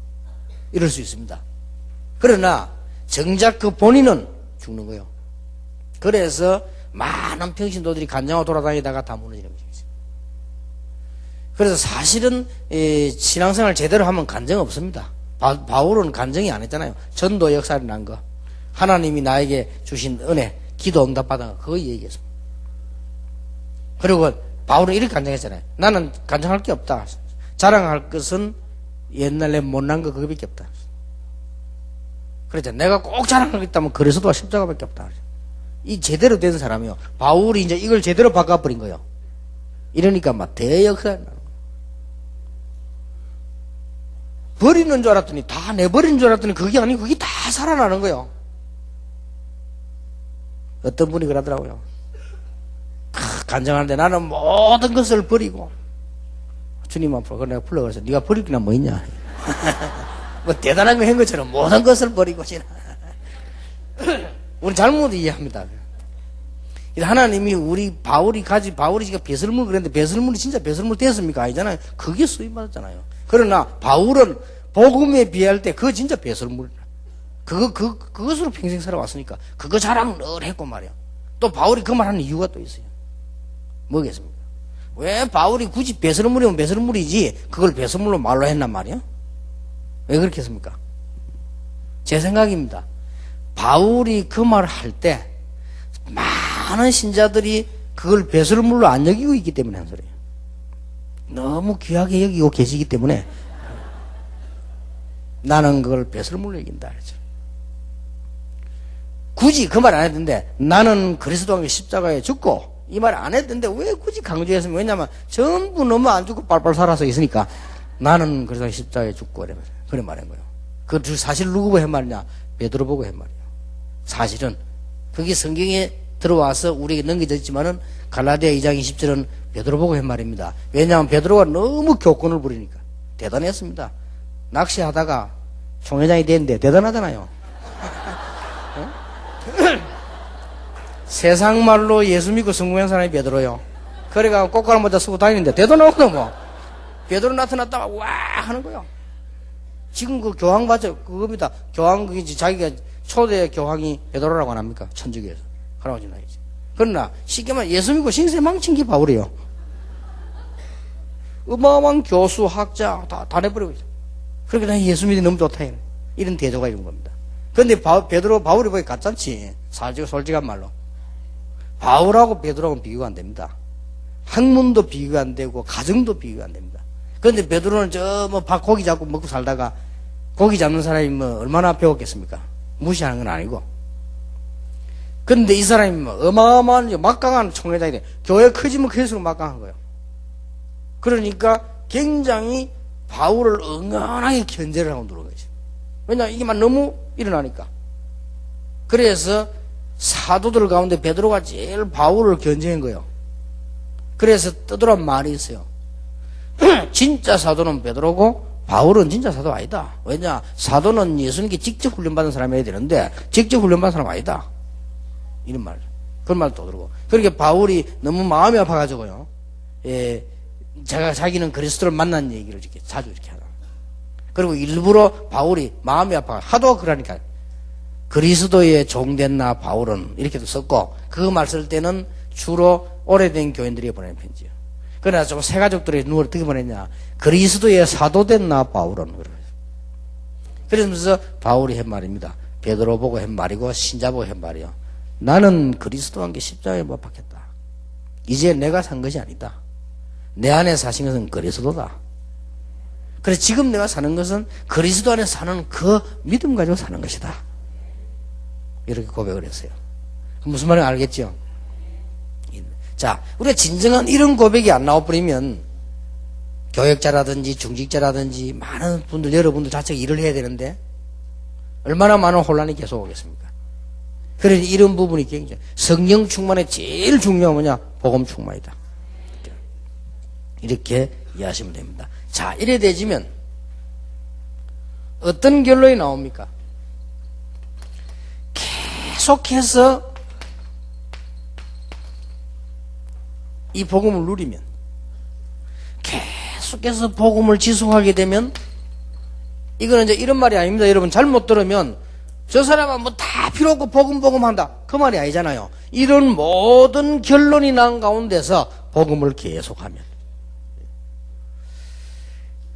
이럴 수 있습니다. 그러나 정작 그 본인은 죽는 거예요. 그래서 많은 평신도들이 간증하고 돌아다니다가 다 무너지는 거죠. 그래서 사실은 신앙생활 제대로 하면 간증 없습니다. 바울은 간증이 안 했잖아요. 전도 역사를 난 거. 하나님이 나에게 주신 은혜, 기도 응답 받은 거, 그거 얘기했습니다. 그리고 바울은 이렇게 간증했잖아요. 나는 간증할 게 없다. 자랑할 것은 옛날에 못난 거 그거밖에 없다. 그렇죠. 내가 꼭 자랑할 게 있다면 그리스도와 십자가밖에 없다. 이 제대로 된 사람이요. 바울이 이제 이걸 제대로 바꿔버린 거예요. 이러니까 막 대역사에 나는 거예요. 버리는 줄 알았더니 다 내버리는 줄 알았더니 그게 아니고 그게 다 살아나는 거예요. 어떤 분이 그러더라고요. 간증하는데 나는 모든 것을 버리고 주님 앞으로 내가 불러가서 네가 버릴 게나 뭐 있냐. 뭐 대단한 거 한 것처럼 모든 것을 버리고 지나. 우리 잘못 이해합니다. 하나님이 바울이 지금 배설물 그랬는데 배설물이 진짜 배설물 됐습니까? 아니잖아요. 그게 쓰임받았잖아요. 그러나 바울은 복음에 비할 때 그거 진짜 배설물. 그것으로 평생 살아왔으니까 그거 자랑 늘 했고 말이야. 또 바울이 그 말 하는 이유가 또 있어요. 뭐겠습니까? 왜 바울이 굳이 배설물이면 배설물이지 그걸 배설물로 말로 했단 말이야? 왜 그렇게 했습니까? 제 생각입니다. 바울이 그 말을 할 때 많은 신자들이 그걸 배설물로 안 여기고 있기 때문에 한 소리예요. 너무 귀하게 여기고 계시기 때문에 나는 그걸 배설물로 여긴다 그랬죠. 굳이 그 말 안 했는데 나는 그리스도와 함께 십자가에 죽고 이 말 안 했는데 왜 굳이 강조했으면 왜냐면 전부 너무 안 죽고 빨빨 살아서 있으니까 나는 그리스도와 십자가에 죽고 이러면서 그래 말한 거예요. 그 사실 누구 보고 한 말이냐? 베드로 보고 한 말이에요. 사실은 그게 성경에 들어와서 우리에게 넘겨져 있지만은 갈라디아 2장 20절은 베드로 보고 한 말입니다. 왜냐하면 베드로가 너무 교권을 부리니까 대단했습니다. 낚시하다가 총회장이 됐는데 대단하잖아요. 세상 말로 예수 믿고 성공한 사람이 베드로요. 그래가 꽃가루 모자 쓰고 다니는데 대단하거든 뭐. 베드로 나타났다가 와 하는 거요. 지금 그 교황 봤죠? 그겁니다. 교황 그게 자기가 초대 교황이 베드로라고 안 합니까? 천주교에서 할아버지 나이지. 그러나 쉽게 말해 예수 믿고 신세 망친 게 바울이에요. 어마어마한 교수 학자 다 내버리고 있어. 그러니까 난 예수 믿이 너무 좋다 이런 대조가 이런 겁니다. 그런데 베드로 바울이 보기 가짜지. 솔직한 말로 바울하고 베드로하고는 비교가 안 됩니다. 학문도 비교가 안 되고 가정도 비교가 안 됩니다. 그런데 베드로는 고기 잡고 먹고 살다가 고기 잡는 사람이 얼마나 배웠겠습니까? 무시하는 건 아니고. 그런데 이 사람이 어마어마한 막강한 총회장이 돼. 교회 커지면 클수록 막강한 거예요. 그러니까 굉장히 바울을 응원하게 견제를 하고 들어온 거죠. 왜냐하면 이게 너무 일어나니까. 그래서 사도들 가운데 베드로가 제일 바울을 견제한 거예요. 그래서 떠들어온 말이 있어요. 진짜 사도는 베드로고 바울은 진짜 사도 아니다. 왜냐? 사도는 예수님께 직접 훈련받은 사람이 해야 되는데 직접 훈련받은 사람 아니다. 이런 말. 그런 말도 떠들고. 그러니까 바울이 너무 마음이 아파가지고요. 자기는 그리스도를 만난 얘기를 이렇게 자주 이렇게 하다. 그리고 일부러 바울이 마음이 아파 하도 그러니까 그리스도의 종된 나 바울은 이렇게도 썼고 그 말 쓸 때는 주로 오래된 교인들이 보내는 편지예요. 그러나 좀 새 가족들이 누가 어떻게 보냈냐? 그리스도의 사도된 나 바울은 그러면서 바울이 한 말입니다. 베드로 보고 한 말이고 신자 보고 한 말이요. 나는 그리스도와 함께 십자가에 못 박혔다. 이제 내가 산 것이 아니다. 내 안에 사신 것은 그리스도다. 그래서 지금 내가 사는 것은 그리스도 안에 사는 그 믿음 가지고 사는 것이다. 이렇게 고백을 했어요. 무슨 말인지 알겠죠? 자, 우리가 진정한 이런 고백이 안 나와버리면 교역자라든지 중직자라든지 많은 분들, 여러분들 자체가 일을 해야 되는데 얼마나 많은 혼란이 계속 오겠습니까? 그래서 이런 부분이 굉장히 성령 충만의 제일 중요한 뭐냐? 복음 충만이다. 이렇게 이해하시면 됩니다. 자, 이래 되지면 어떤 결론이 나옵니까? 계속해서 이 복음을 누리면 계속해서 복음을 지속하게 되면 이거는 이제 이런 말이 아닙니다. 여러분 잘못 들으면 저 사람은 뭐 다 필요 없고 복음 한다. 그 말이 아니잖아요. 이런 모든 결론이 난 가운데서 복음을 계속하면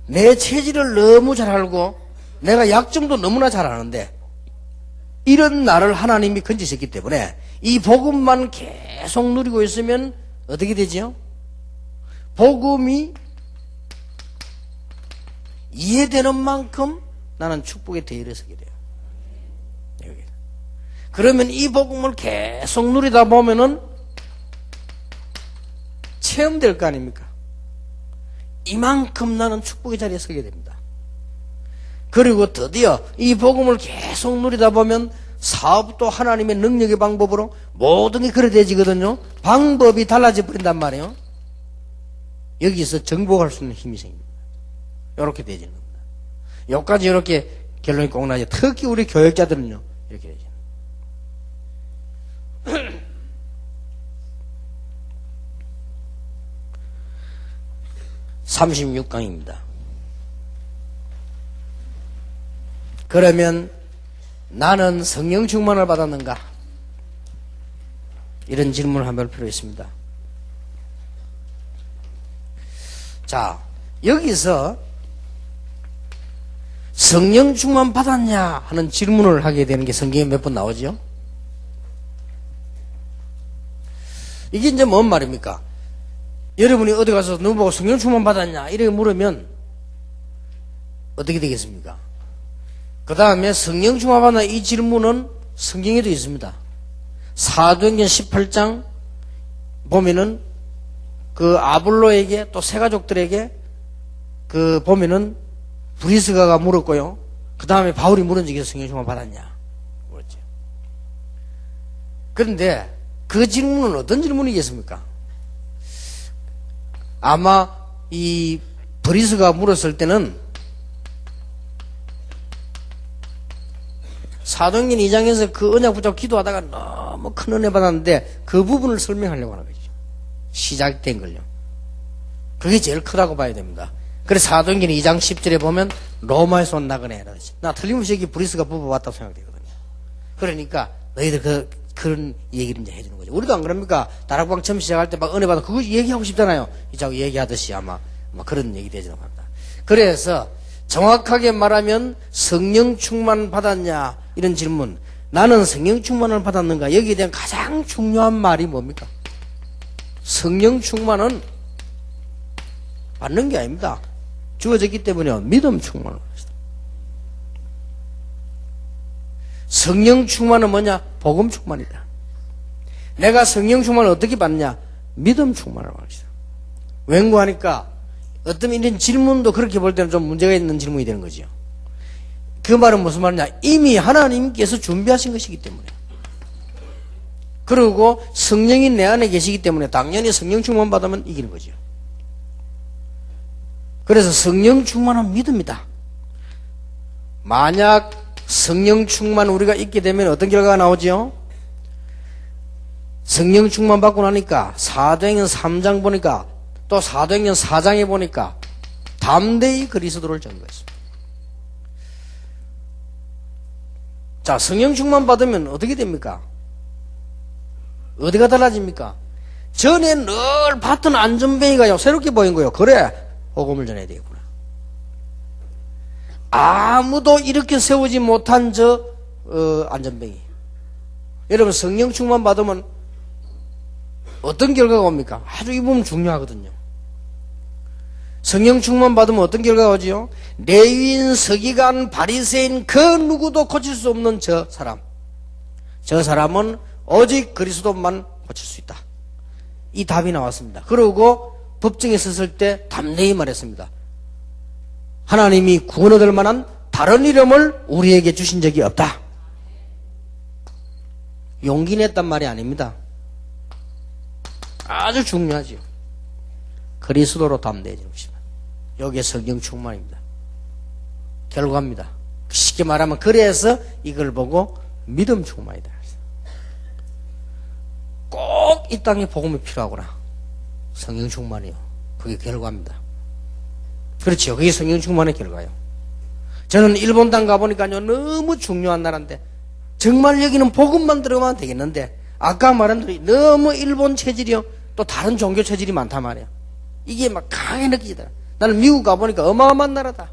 내 체질을 너무 잘 알고 내가 약점도 너무나 잘 아는데 이런 나를 하나님이 건지셨기 때문에 이 복음만 계속 누리고 있으면 어떻게 되지요? 복음이 이해되는 만큼 나는 축복의 대열에 서게 돼요. 여기. 그러면 이 복음을 계속 누리다 보면은 체험될 거 아닙니까? 이만큼 나는 축복의 자리에 서게 됩니다. 그리고 드디어 이 복음을 계속 누리다 보면 사업도 하나님의 능력의 방법으로 모든 게 그래 되지거든요. 방법이 달라져 버린단 말이에요. 여기서 정복할 수 있는 힘이 생깁니다. 이렇게 되지는 겁니다. 여기까지 이렇게 결론이 꼭 나죠. 특히 우리 교역자들은요. 이렇게 되죠. 36강입니다. 그러면 나는 성령 충만을 받았는가? 이런 질문을 한번 할 필요 있습니다. 자, 여기서 성령 충만 받았냐 하는 질문을 하게 되는 게 성경에 몇 번 나오죠. 이게 이제 뭔 말입니까? 여러분이 어디 가서 누구 보고 성령 충만 받았냐 이렇게 물으면 어떻게 되겠습니까? 그 다음에 성령 충만 받았냐 이 질문은 성경에도 있습니다. 사도행전 18장 보면은 그 아볼로에게 또 세 가족들에게 그 보면은 브리스가가 물었고요. 그 다음에 바울이 물은 적에서 성령 충만 받았냐 물었죠. 그런데 그 질문은 어떤 질문이겠습니까? 아마 이 브리스가 물었을 때는 사도행전 2장에서 그 언약 붙잡고 기도하다가 너무 큰 은혜 받았는데 그 부분을 설명하려고 하는 거죠. 시작된 걸요. 그게 제일 크다고 봐야 됩니다. 그래서 사도행전 2장 10절에 보면 로마에서 온 나그네라. 나 틀림없이 여기 브리스가 뽑아왔다고 생각되거든요. 그러니까 너희들 그런 얘기를 이제 해주는 거죠. 우리도 안 그럽니까? 다락방 처음 시작할 때 막 은혜 받아 그거 얘기하고 싶잖아요. 자꾸 얘기하듯이 아마 그런 얘기 되지는 합니다. 그래서 정확하게 말하면 성령 충만 받았냐 이런 질문, 나는 성령 충만을 받았는가, 여기에 대한 가장 중요한 말이 뭡니까? 성령 충만은 받는 게 아닙니다. 주어졌기 때문에 믿음 충만을 합니다. 성령 충만은 뭐냐? 복음 충만이다. 내가 성령 충만을 어떻게 받느냐? 믿음 충만을 합니다. 왠고하니까 어떤 이런 질문도 그렇게 볼 때는 좀 문제가 있는 질문이 되는 거죠. 그 말은 무슨 말이냐? 이미 하나님께서 준비하신 것이기 때문에. 그리고 성령이 내 안에 계시기 때문에 당연히 성령 충만 받으면 이기는 거죠. 그래서 성령 충만은 믿음이다. 만약 성령 충만 우리가 있게 되면 어떤 결과가 나오죠? 성령 충만 받고 나니까 사도행전 3장 보니까 또 사도행전 4장에 보니까 담대히 그리스도를 전거했습니다. 자, 성령 충만 받으면 어떻게 됩니까? 어디가 달라집니까? 전에 늘 봤던 안전뱅이가요 새롭게 보인 거예요. 그래, 복음을 전해야 되겠구나. 아무도 이렇게 세우지 못한 안전뱅이. 여러분 성령 충만 받으면 어떤 결과가 옵니까? 아주 이 부분 중요하거든요. 성령 충만 받으면 어떤 결과가 오지요? 레위인, 서기관, 바리새인 그 누구도 고칠 수 없는 저 사람은 오직 그리스도만 고칠 수 있다. 이 답이 나왔습니다. 그리고 법정에 섰을 때 담대히 말했습니다. 하나님이 구원 얻을 만한 다른 이름을 우리에게 주신 적이 없다. 용기 냈단 말이 아닙니다. 아주 중요하죠. 그리스도로 담대해지는 것입니다. 여기에 성령 충만입니다. 결과입니다. 쉽게 말하면 그래서 이걸 보고 믿음 충만이다. 꼭 이 땅에 복음이 필요하구나. 성령 충만이요. 그게 결과입니다. 그렇죠. 그게 성령 충만의 결과예요. 저는 일본 땅 가보니까요 너무 중요한 나라인데 정말 여기는 복음만 들어가면 되겠는데 아까 말한 대로 너무 일본 체질이요 또 다른 종교 체질이 많단 말이야. 이게 막 강하게 느껴지더라. 나는 미국 가보니까 어마어마한 나라다.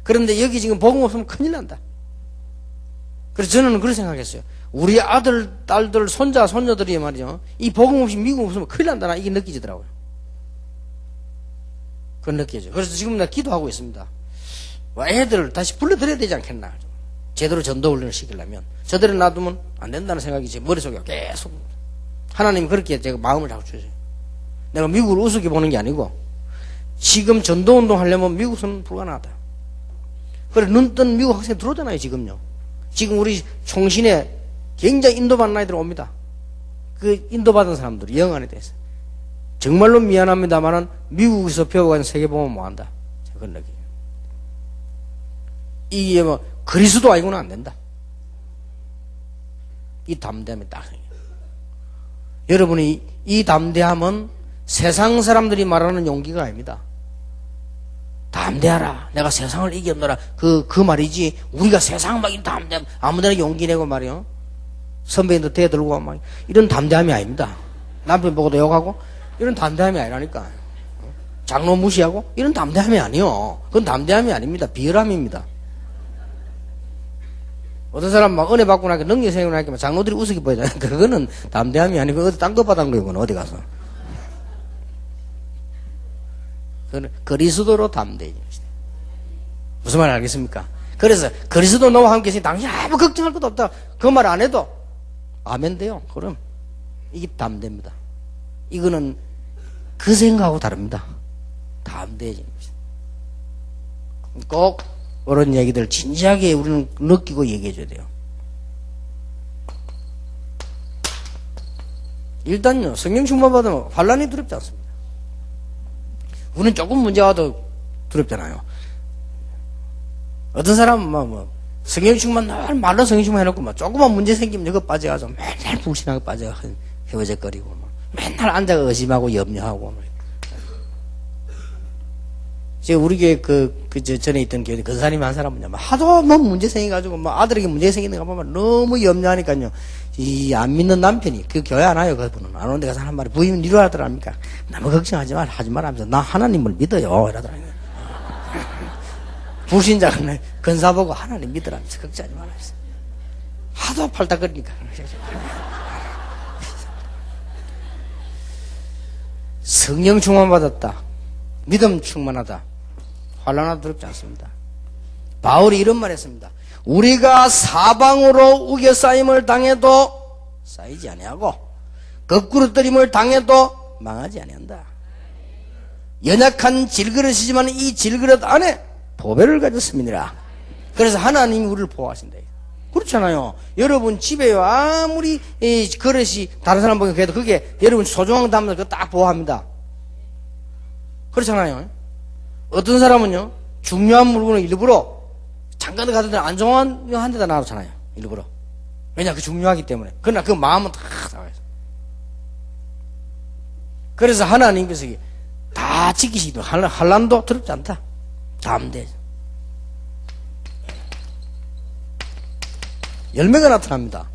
그런데 여기 지금 복음 없으면 큰일 난다. 그래서 저는 그렇게 생각했어요. 우리 아들, 딸들, 손자, 손녀들이 말이죠. 이 복음 없이 미국 없으면 큰일 난다. 이게 느껴지더라고요. 그건 느껴져요. 그래서 지금 나 기도하고 있습니다. 애들 다시 불러들여야 되지 않겠나. 제대로 전도 훈련을 시키려면. 저들을 놔두면 안 된다는 생각이 제 머릿속에 계속. 하나님이 그렇게 제가 마음을 자꾸 주세요. 내가 미국을 우습게 보는 게 아니고 지금 전도 운동 하려면 미국은 불가능하다. 그래 눈 뜬 미국 학생 들어오잖아요 지금요. 지금 우리 총신에 굉장히 인도받는 아이들 옵니다. 그 인도받은 사람들이 영 안에 대해서 정말로 미안합니다만은 미국에서 배워가는 세계보면 뭐한다. 그건 느껴요. 이게 뭐 그리스도 아니고는 안 된다. 이 담대함이 딱 생겨요. 여러분이 이 담대함은 세상 사람들이 말하는 용기가 아닙니다. 담대하라. 내가 세상을 이겼노라. 그 말이지. 우리가 세상 막 담대 아무데나 용기 내고 말이요. 선배님도 대 들고 막 이런 담대함이 아닙니다. 남편 보고도 욕하고 이런 담대함이 아니라니까. 장로 무시하고? 이런 담대함이 아니요. 그건 담대함이 아닙니다. 비열함입니다. 어떤 사람 막 은혜 받고 나니까 능력 생기고 나니까 장로들이 우습게 보이잖아요. 그거는 담대함이 아니고 어디 딴 거 받은 거예요. 그건 어디 가서. 그건 그리스도로 담대해지는 것이다. 무슨 말 알겠습니까? 그래서 그리스도 너와 함께 있으니 당신 아무 걱정할 것도 없다. 그 말 안 해도 아멘 돼요. 그럼 이게 담대입니다. 이거는 그 생각하고 다릅니다. 담대해지는 것이다. 꼭 그런 얘기들 진지하게 우리는 느끼고 얘기해줘야 돼요. 일단요, 성령 충만 받으면 환란이 두렵지 않습니다. 우리는 조금 문제가 와도 두렵잖아요. 어떤 사람은 성령 충만 늘 말로 성령 충만 해놓고 조금만 문제 생기면 이거 빠져가지고 맨날 불신하게 빠져가 헤어져거리고 맨날 앉아가 의심하고 염려하고. 제가 우리 교회 전에 있던 교회 근사님 한 사람은요, 하도 문제 생겨가지고, 아들에게 문제 생기는가 보면 너무 염려하니까요, 안 믿는 남편이, 그 교회 안 와요, 그분은. 안 오는 데 가서 하는 말이, 부인 위로하더랍니까? 너무 걱정하지 마, 하지 마라 하면서, 나 하나님을 믿어요, 이러더라고요. 불신자가 근사 보고 하나님 믿으라면서, 걱정하지 마라 했어요. 하도 팔딱거리니까. 성령 충만 받았다. 믿음 충만하다. 환난하다 두렵지 않습니다. 바울이 이런 말 했습니다. 우리가 사방으로 우겨싸임을 당해도 쌓이지 아니하고 거꾸로 떨림을 당해도 망하지 아니한다. 연약한 질그릇이지만 이 질그릇 안에 보배를 가졌음이니라. 그래서 하나님이 우리를 보호하신다. 그렇잖아요. 여러분 집에요, 아무리 이 그릇이 다른 사람 보기엔 그래도 그게 여러분 소중한 거 담아서 그거 딱 보호합니다. 그렇잖아요. 어떤 사람은요, 중요한 물건을 일부러 잠깐 가던데 안 좋아한 한 데다 놔놓잖아요. 일부러. 왜냐, 그 중요하기 때문에. 그러나 그 마음은 다 나와요. 그래서 하나님께서 다 지키시기 때문에 환난도 두렵지 않다. 담대. 열매가 나타납니다.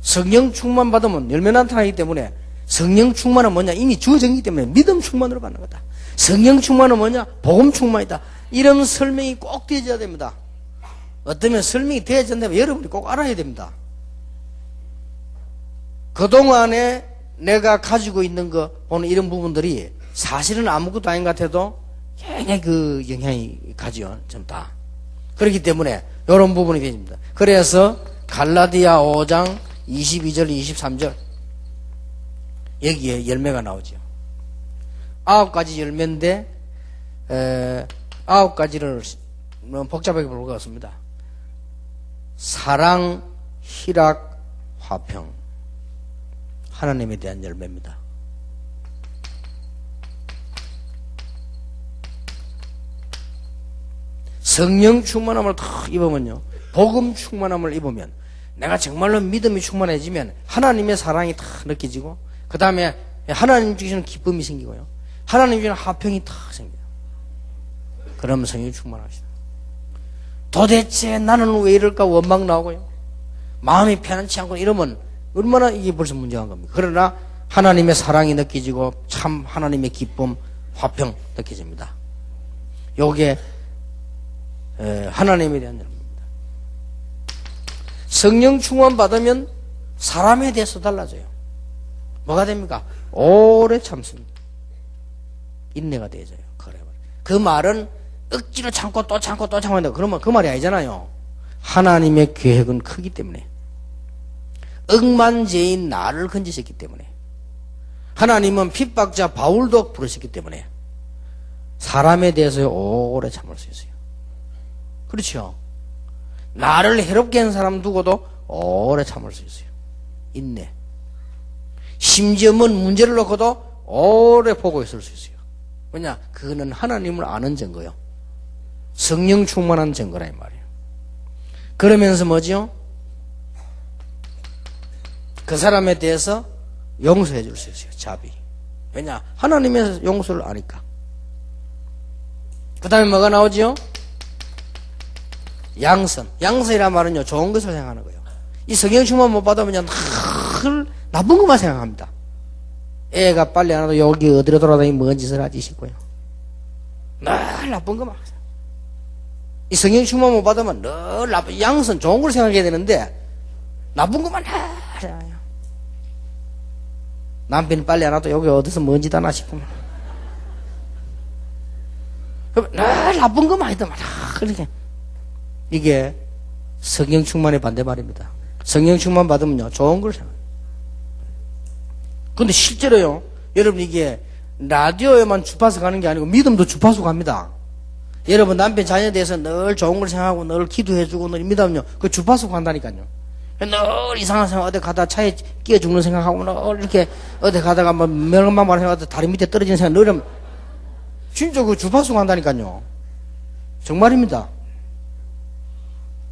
성령 충만 받으면 열매 나타나기 때문에 성령 충만은 뭐냐? 이미 주어진 기 때문에 믿음 충만으로 받는 거다. 성령 충만은 뭐냐? 복음 충만이다. 이런 설명이 꼭 되어져야 됩니다. 어쩌면 설명이 되어진다면 여러분이 꼭 알아야 됩니다. 그동안에 내가 가지고 있는 거 보는 이런 부분들이 사실은 아무것도 아닌 것 같아도 굉장히 그 영향이 가지요. 좀 다. 그렇기 때문에 이런 부분이 되집니다. 그래서 갈라디아 5장 22절 23절 여기에 열매가 나오죠. 9가지 열매인데 9가지를 복잡하게 볼 것 같습니다. 사랑, 희락, 화평. 하나님에 대한 열매입니다. 성령 충만함을 탁 입으면요, 복음 충만함을 입으면 내가 정말로 믿음이 충만해지면 하나님의 사랑이 탁 느껴지고, 그 다음에 하나님 주시는 기쁨이 생기고요, 하나님 주시는 화평이 탁 생겨요. 그러면 성령 충만하시다. 도대체 나는 왜 이럴까 원망 나오고요, 마음이 편안치 않고 이러면 얼마나 이게 벌써 문제가 겁니까? 그러나 하나님의 사랑이 느껴지고 참 하나님의 기쁨, 화평 느껴집니다. 요게 하나님에 대한 열매입니다. 성령 충만 받으면 사람에 대해서 달라져요. 뭐가 됩니까? 오래 참습니다. 인내가 되어져요. 그 말은 억지로 참고 또 참고 또 참고 한다. 그러면 그 말이 아니잖아요. 하나님의 계획은 크기 때문에, 억만죄인 나를 건지셨기 때문에, 하나님은 핍박자 바울도 부르셨기 때문에 사람에 대해서 오래 참을 수 있어요. 그렇죠? 나를 해롭게 한 사람 두고도 오래 참을 수 있어요. 인내. 심지어 문제를 놓고도 오래 보고 있을 수 있어요. 왜냐? 그거는 하나님을 아는 증거요. 성령 충만한 증거라 이 말이에요. 그러면서 뭐죠? 그 사람에 대해서 용서해 줄 수 있어요. 자비. 왜냐? 하나님의 용서를 아니까. 그 다음에 뭐가 나오죠? 양선. 양선이란 말은요, 좋은 것을 생각하는 거예요. 이 성령 충만 못 받으면 늘 나쁜 것만 생각합니다. 애가 빨리 안 와도 여기 어디로 돌아다니면 뭔 짓을 하지 싶고요. 늘 나쁜 것만. 이 성령 충만 못 받으면 늘 나쁜, 양선 좋은 걸 생각해야 되는데, 나쁜 것만 해. 남편이 빨리 안 와도 여기 어디서 먼지 다나 싶으면. 늘 나쁜 것만 하더만. 그렇게. 이게 성령 충만의 반대 말입니다. 성령 충만 받으면요, 좋은 걸 생각해요. 근데 실제로요, 여러분 이게 라디오에만 주파수 가는 게 아니고 믿음도 주파수 갑니다. 여러분 남편 자녀에 대해서 늘 좋은 걸 생각하고 늘 기도해주고 늘 믿으면요, 그 주파수 간다니까요. 늘 이상한 생각, 어디 가다 차에 끼어 죽는 생각하고 늘 이렇게 어디 가다가 뭐 멸망만 생각하다 다리 밑에 떨어지는 생각 늘 하면 진짜 그 주파수 간다니까요. 정말입니다.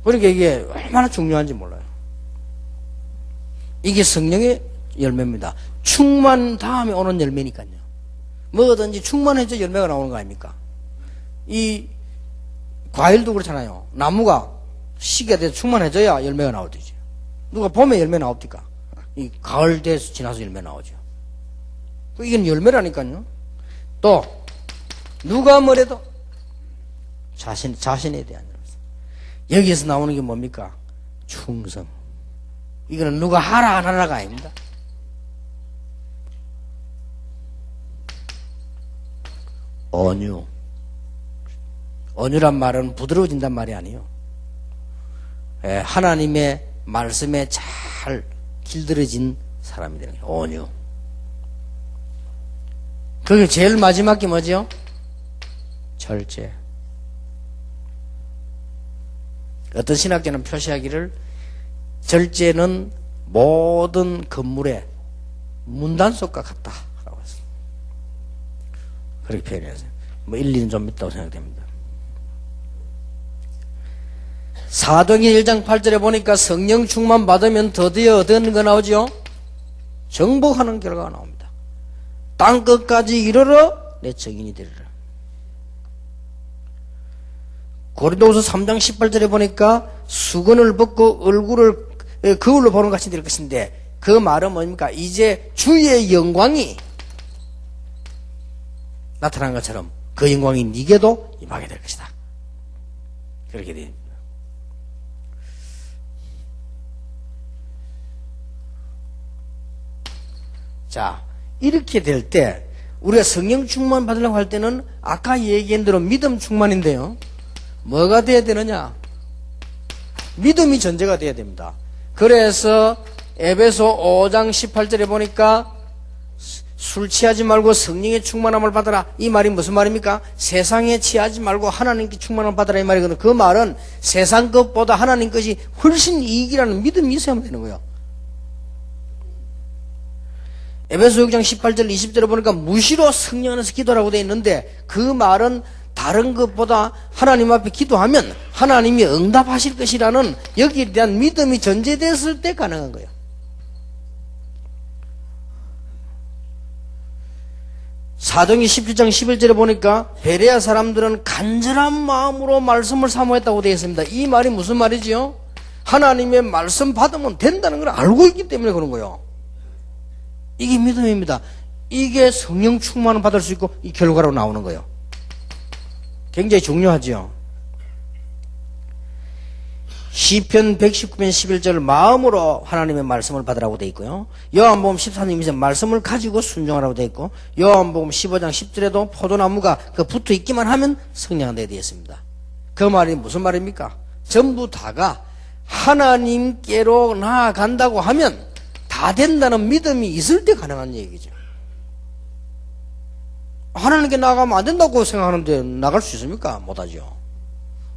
그러니까 이게 얼마나 중요한지 몰라요. 이게 성령의 열매입니다. 충만 다음에 오는 열매니까요. 뭐든지 충만해져 열매가 나오는 거 아닙니까? 이 과일도 그렇잖아요. 나무가 시기가 돼서 충만해져야 열매가 나오듯이. 누가 봄에 열매 나옵니까? 이 가을 돼서 지나서 열매 나오죠. 이건 열매라니까요. 또 누가 뭐래도 자신에 대한 열매. 여기에서 나오는 게 뭡니까? 충성. 이거는 누가 하라 안 하라가 아닙니다. 온유. 온유란 말은 부드러워진단 말이 아니에요. 하나님의 말씀에 잘 길들여진 사람이 되는 거예요. 온유. 그게 제일 마지막 게 뭐죠? 절제. 어떤 신학자는 표시하기를 절제는 모든 건물의 문단속과 같다 라고 했어요. 그렇게 표현했어요. 뭐 일리는 좀 있다고 생각됩니다. 사도행전 1장 8절에 보니까 성령 충만 받으면 드디어 얻는 거 나오죠? 정복하는 결과가 나옵니다. 땅 끝까지 이르러 내 증인이 되리라. 고린도후서 3장 18절에 보니까 수건을 벗고 얼굴을 거울로 보는 같이 될 것인데, 그 말은 뭡니까? 이제 주의 영광이 나타난 것처럼 그 영광이 네게도 임하게 될 것이다. 그렇게 됩니다. 자, 이렇게 될 때 우리가 성령 충만 받으려고 할 때는 아까 얘기한 대로 믿음 충만인데요, 뭐가 돼야 되느냐? 믿음이 전제가 돼야 됩니다. 그래서 에베소 5장 18절에 보니까 술 취하지 말고 성령의 충만함을 받아라. 이 말이 무슨 말입니까? 세상에 취하지 말고 하나님께 충만함을 받아라 이 말이거든요. 그 말은 세상 것보다 하나님 것이 훨씬 이익이라는 믿음이 있어야만 되는 거예요. 에베소 6장 18절 20절에 보니까 무시로 성령 안에서 기도라고 되어 있는데, 그 말은 다른 것보다 하나님 앞에 기도하면 하나님이 응답하실 것이라는 여기에 대한 믿음이 전제됐을 때 가능한 거예요. 사도행전 17장 11절에 보니까 베레아 사람들은 간절한 마음으로 말씀을 사모했다고 되어 있습니다. 이 말이 무슨 말이지요? 하나님의 말씀 받으면 된다는 걸 알고 있기 때문에 그런 거예요. 이게 믿음입니다. 이게 성령 충만을 받을 수 있고 이 결과로 나오는 거예요. 굉장히 중요하죠. 시편 119편 11절 마음으로 하나님의 말씀을 받으라고 되어 있고요. 요한복음 13장 2절 말씀을 가지고 순종하라고 되어 있고, 요한복음 15장 10절에도 포도나무가 그 붙어 있기만 하면 성령한테 되어 있습니다. 그 말이 무슨 말입니까? 전부 다가 하나님께로 나아간다고 하면 다 된다는 믿음이 있을 때 가능한 얘기죠. 하나님께 나가면 안 된다고 생각하는데 나갈 수 있습니까? 못하죠.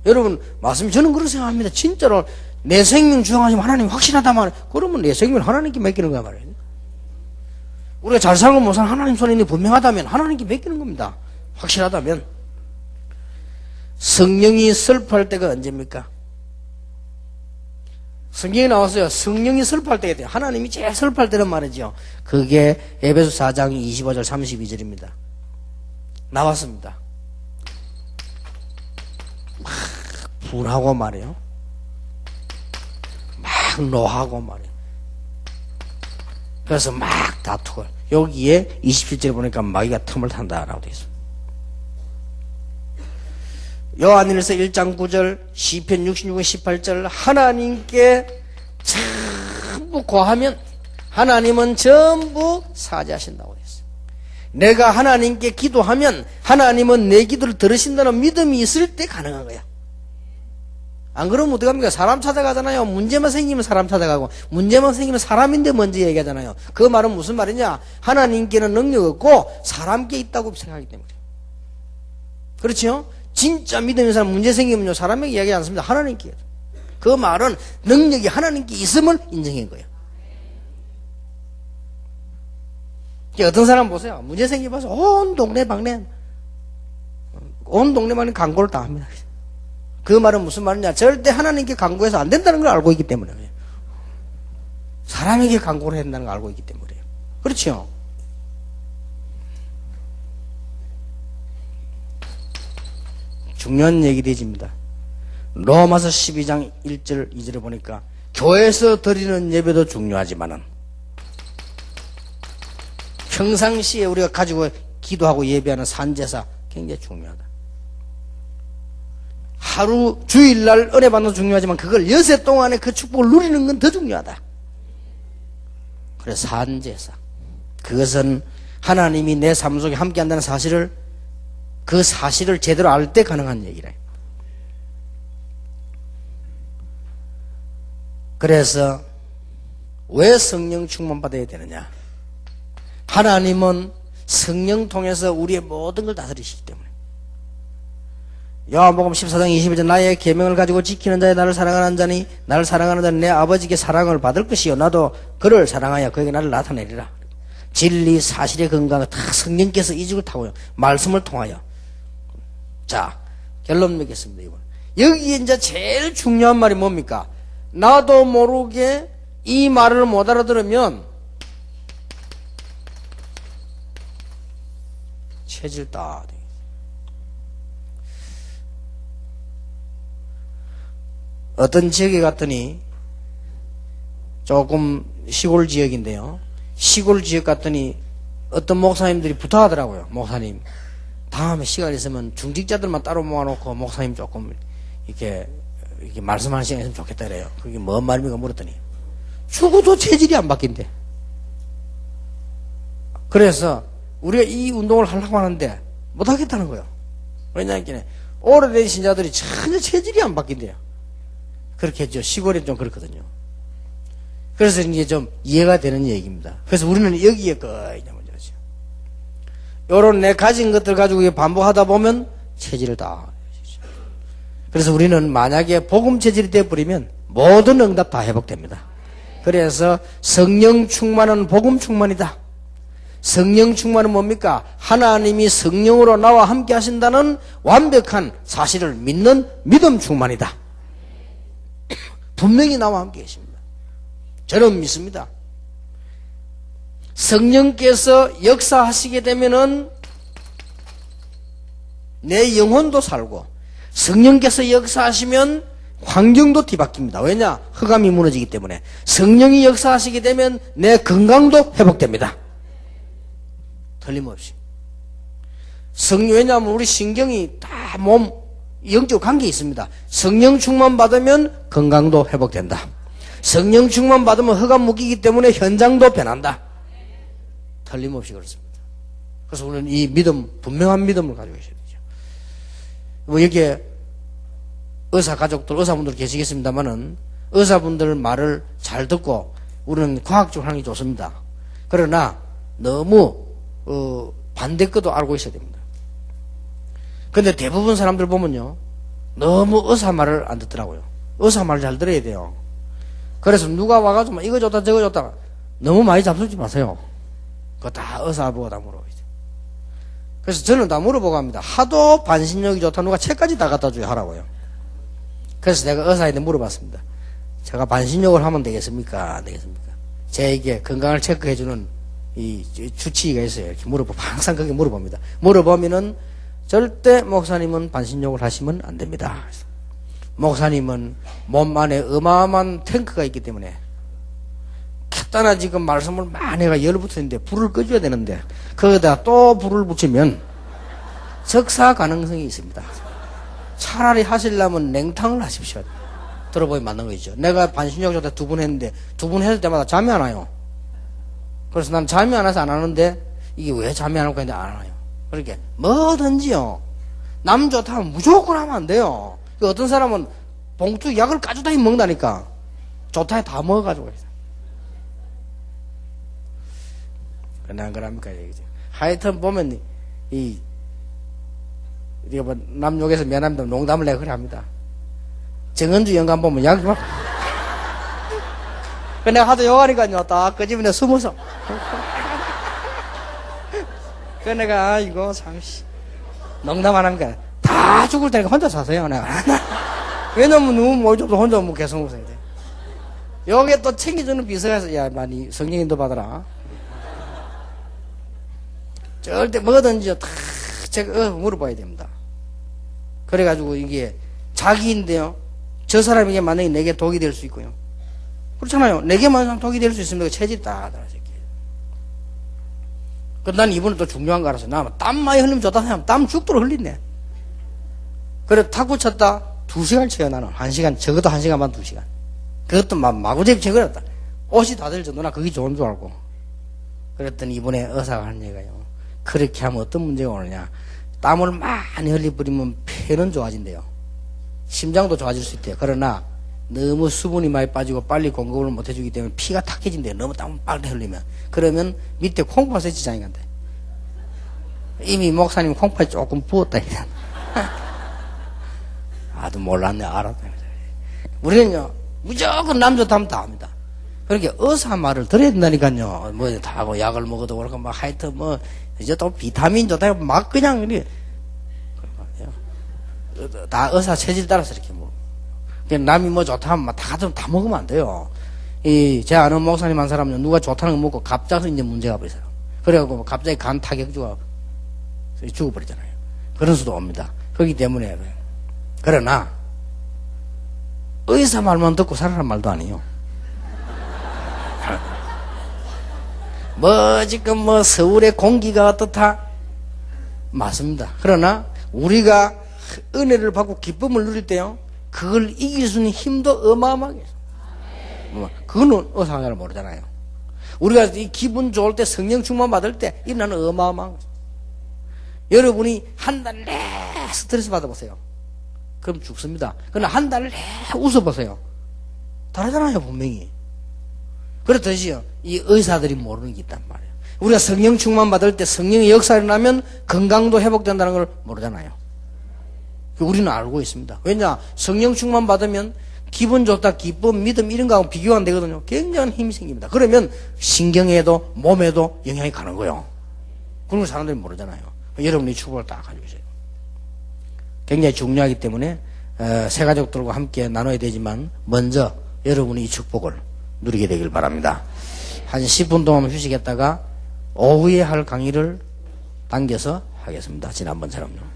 여러분, 말씀 저는 그렇게 생각합니다. 진짜로 내 생명 주장하시면 하나님 확실하다만, 그러면 내 생명을 하나님께 맡기는 거야 말이에요. 우리가 잘 살고 못 살고 하나님 손에 있는 게 분명하다면 하나님께 맡기는 겁니다. 확실하다면. 성령이 슬퍼할 때가 언제입니까? 성경에 나왔어요. 성령이 슬퍼할 때가 돼요. 하나님이 제일 슬퍼할 때는 말이죠. 그게 에베소 4장 25절 32절입니다. 나왔습니다. 막 분하고 말이에요. 막 노하고 말이에요. 그래서 막 다투고, 여기에 27절에 보니까 마귀가 틈을 탄다라고 되어 있습니다. 요한일서 1장 9절, 시편 66장 18절, 하나님께 전부 고하면 하나님은 전부 사죄하신다고 했어요. 내가 하나님께 기도하면 하나님은 내 기도를 들으신다는 믿음이 있을 때 가능한 거야. 안 그러면 어떡합니까? 사람 찾아가잖아요. 문제만 생기면 사람 찾아가고, 문제만 생기면 사람인데 먼저 얘기하잖아요. 그 말은 무슨 말이냐? 하나님께는 능력 없고 사람께 있다고 생각하기 때문에. 그렇죠? 진짜 믿음의 사람 문제 생기면요, 사람에게 이야기하지 않습니다. 하나님께. 그 말은 능력이 하나님께 있음을 인정한 거예요. 어떤 사람 보세요. 문제 생기면서 온 동네 방네 광고를 다 합니다. 그 말은 무슨 말이냐? 절대 하나님께 간구해서 안 된다는 걸 알고 있기 때문에. 사람에게 간구를 해야 된다는 걸 알고 있기 때문에요. 그렇죠? 중요한 얘기들입니다. 로마서 12장 1절 2절을 보니까 교회에서 드리는 예배도 중요하지만은 평상시에 우리가 가지고 기도하고 예배하는 산제사 굉장히 중요하다. 하루 주일날 은혜 받는 것도 중요하지만 그걸 여세 동안에 그 축복을 누리는 건 더 중요하다. 그래서 산제사, 그것은 하나님이 내 삶 속에 함께 한다는 사실을, 그 사실을 제대로 알 때 가능한 얘기라. 그래서 왜 성령 충만 받아야 되느냐? 하나님은 성령 통해서 우리의 모든 걸 다스리시기 때문에. 요한복음 14장 21절, 나의 계명을 가지고 지키는 자의 나를 사랑하는 자니 나를 사랑하는 자는 내 아버지께 사랑을 받을 것이요 나도 그를 사랑하여 그에게 나를 나타내리라. 진리 사실의 건강은 다 성령께서 이죽을 타고요, 말씀을 통하여. 자, 결론 맺겠습니다. 이번 여기에 이제 제일 중요한 말이 뭡니까? 나도 모르게 이 말을 못 알아들으면 체질 다 돼. 어떤 지역에 갔더니, 조금 시골 지역인데요, 시골 지역 갔더니 어떤 목사님들이 부탁하더라고요. 목사님, 다음에 시간 있으면 중직자들만 따로 모아놓고 목사님 조금 이렇게 말씀하는 시간이 있으면 좋겠다 그래요. 그게 뭔 말입니까 물었더니 죽어도 체질이 안 바뀐대. 그래서 우리가 이 운동을 하려고 하는데 못하겠다는 거예요. 왜냐하면 오래된 신자들이 전혀 체질이 안 바뀐대요. 그렇게 했죠. 시골에 좀 그렇거든요. 그래서 이제 좀 이해가 되는 얘기입니다. 그래서 우리는 여기에 거의 문제죠. 요런 내 가진 것들 가지고 반복하다 보면 체질을 다. 그래서 우리는 만약에 복음 체질이 되어버리면 모든 응답 다 회복됩니다. 그래서 성령 충만은 복음 충만이다. 성령 충만은 뭡니까? 하나님이 성령으로 나와 함께 하신다는 완벽한 사실을 믿는 믿음 충만이다. 분명히 나와 함께 계십니다. 저는 믿습니다. 성령께서 역사하시게 되면은 내 영혼도 살고, 성령께서 역사하시면 환경도 뒤바뀝니다. 왜냐? 흑암이 무너지기 때문에. 성령이 역사하시게 되면 내 건강도 회복됩니다. 틀림없이. 왜냐하면 우리 신경이 다 몸, 영적 관계 있습니다. 성령 충만 받으면 건강도 회복된다. 성령 충만 받으면 흑암 묶이기 때문에 현장도 변한다. 틀림없이 그렇습니다. 그래서 우리는 이 믿음, 분명한 믿음을 가지고 계셔야 되죠. 뭐 여기에 의사분들 계시겠습니다만은 의사분들 말을 잘 듣고 우리는 과학적으로 하는 게 좋습니다. 그러나 너무 반대 것도 알고 있어야 됩니다. 근데 대부분 사람들 보면요, 너무 의사 말을 안 듣더라고요. 의사 말을 잘 들어야 돼요. 그래서 누가 와가지고 이거 좋다 저거 좋다 너무 많이 잡수지 마세요. 그거 다 의사 보고 다 물어보죠. 그래서 저는 다 물어보고 합니다. 하도 반신욕이 좋다 누가 책까지 다 갖다 줘야 하라고요. 그래서 내가 의사한테 물어봤습니다. 제가 반신욕을 하면 되겠습니까? 안 되겠습니까? 제에게 건강을 체크해주는 이 주치의가 있어요. 이렇게 항상 그렇게 물어봅니다. 물어보면은 절대 목사님은 반신욕을 하시면 안 됩니다. 목사님은 몸 안에 어마어마한 탱크가 있기 때문에 간단한 지금 말씀을 많이 해가 열 붙었는데 불을 꺼줘야 되는데 거기다 또 불을 붙이면 적사 가능성이 있습니다. 차라리 하시려면 냉탕을 하십시오. 들어보니 맞는 거죠. 내가 반신욕 조타 2번 했는데 2번 했을 때마다 잠이 안 와요. 그래서 난 잠이 안 와서 안 하는데 이게 왜 잠이 안 오고 했는데 안 와요. 그렇게 뭐든지요. 남 좋다 하면 무조건 하면 안 돼요. 어떤 사람은 봉투 약을 까주다니 먹는다니까. 좋다에 다 먹어가지고 있어요. 그냥 그럽니까 얘기죠. 하여튼 보면 우리가 뭐 남욕에서 미안합니다. 농담을 내가 그래 합니다. 정은주 영감 보면 약이 막 내가 하도 욕하니까요. 딱 그 집에 내가 숨어서 그 내가 이거 참 농담 안 하니까 다 죽을 테니까 혼자 사세요. 내가 왜냐면 너무 뭐 좀 혼자 뭐 계속 웃어야 돼. 여기에 또 챙겨주는 비서가서 야 많이 성령인도 받아라. 절대 뭐든지 다 제가 물어봐야 됩니다. 그래가지고 이게 자기인데요. 저 사람에게 만약에 내게 독이 될 수 있고요. 그렇잖아요. 내게만 독이 될 수 있으면 체질이 다 달라져. 난 이번에 또 중요한 거 알았어요. 나 땀 많이 흘리면 좋다 하면 땀 죽도록 흘리네. 그래 탁구 쳤다 2시간 쳐요. 나는 1시간 적어도 1시간 반 2시간. 그것도 마구잡이 쳐버렸다. 옷이 다 될 정도나 그게 좋은 줄 알고. 그랬더니 이번에 의사가 하는 얘기가요. 그렇게 하면 어떤 문제가 오느냐. 땀을 많이 흘려버리면 폐는 좋아진대요. 심장도 좋아질 수 있대요. 그러나 너무 수분이 많이 빠지고 빨리 공급을 못 해주기 때문에 피가 탁해진대요. 너무 땀을 빨리 흘리면. 그러면 밑에 콩팥에 지장이 간대. 이미 목사님 콩팥이 조금 부었다. 아도 몰랐네. 알았다. 우리는요 무조건 남 좋다면 다 합니다. 그러니까 의사 말을 들어야 된다니까요. 뭐 다 하고 약을 먹어도 그렇고 막 하여튼 뭐 이제 또 비타민 좋다 막 그냥 이렇게 다 의사 체질 따라서 이렇게 뭐 남이 뭐 좋다 하면 다 먹으면 안 돼요. 제 아는 목사님 한 사람은 누가 좋다는 거 먹고 갑자기 이제 문제가 벌어요. 그래갖고 갑자기 간 타격주가 죽어버리잖아요. 그런 수도 옵니다. 그렇기 때문에 그러나 의사 말만 듣고 살아란 말도 아니에요. 뭐 지금 뭐 서울의 공기가 어떻다 맞습니다. 그러나 우리가 은혜를 받고 기쁨을 누릴 때요 그걸 이길 수 있는 힘도 어마어마하게 있어요. 그거는 의사가 잘 모르잖아요. 우리가 이 기분 좋을 때 성령 충만 받을 때 일어나는 어마어마한 거죠. 여러분이 한 달 내 스트레스 받아보세요. 그럼 죽습니다. 그러나 한 달 내 웃어보세요. 다르잖아요 분명히. 그렇듯이요 이 의사들이 모르는 게 있단 말이에요. 우리가 성령 충만 받을 때 성령의 역사가 일어나면 건강도 회복된다는 걸 모르잖아요. 우리는 알고 있습니다. 왜냐 성령 충만 받으면 기분 좋다 기쁨 믿음 이런 거하고 비교가 안 되거든요. 굉장한 힘이 생깁니다. 그러면 신경에도 몸에도 영향이 가는 거예요. 그런 걸 사람들이 모르잖아요. 여러분이 축복을 딱 가지고 있어요. 굉장히 중요하기 때문에 새 가족들과 함께 나눠야 되지만 먼저 여러분이 이 축복을 누리게 되길 바랍니다. 한 10분 동안 휴식했다가 오후에 할 강의를 당겨서 하겠습니다. 지난번처럼요.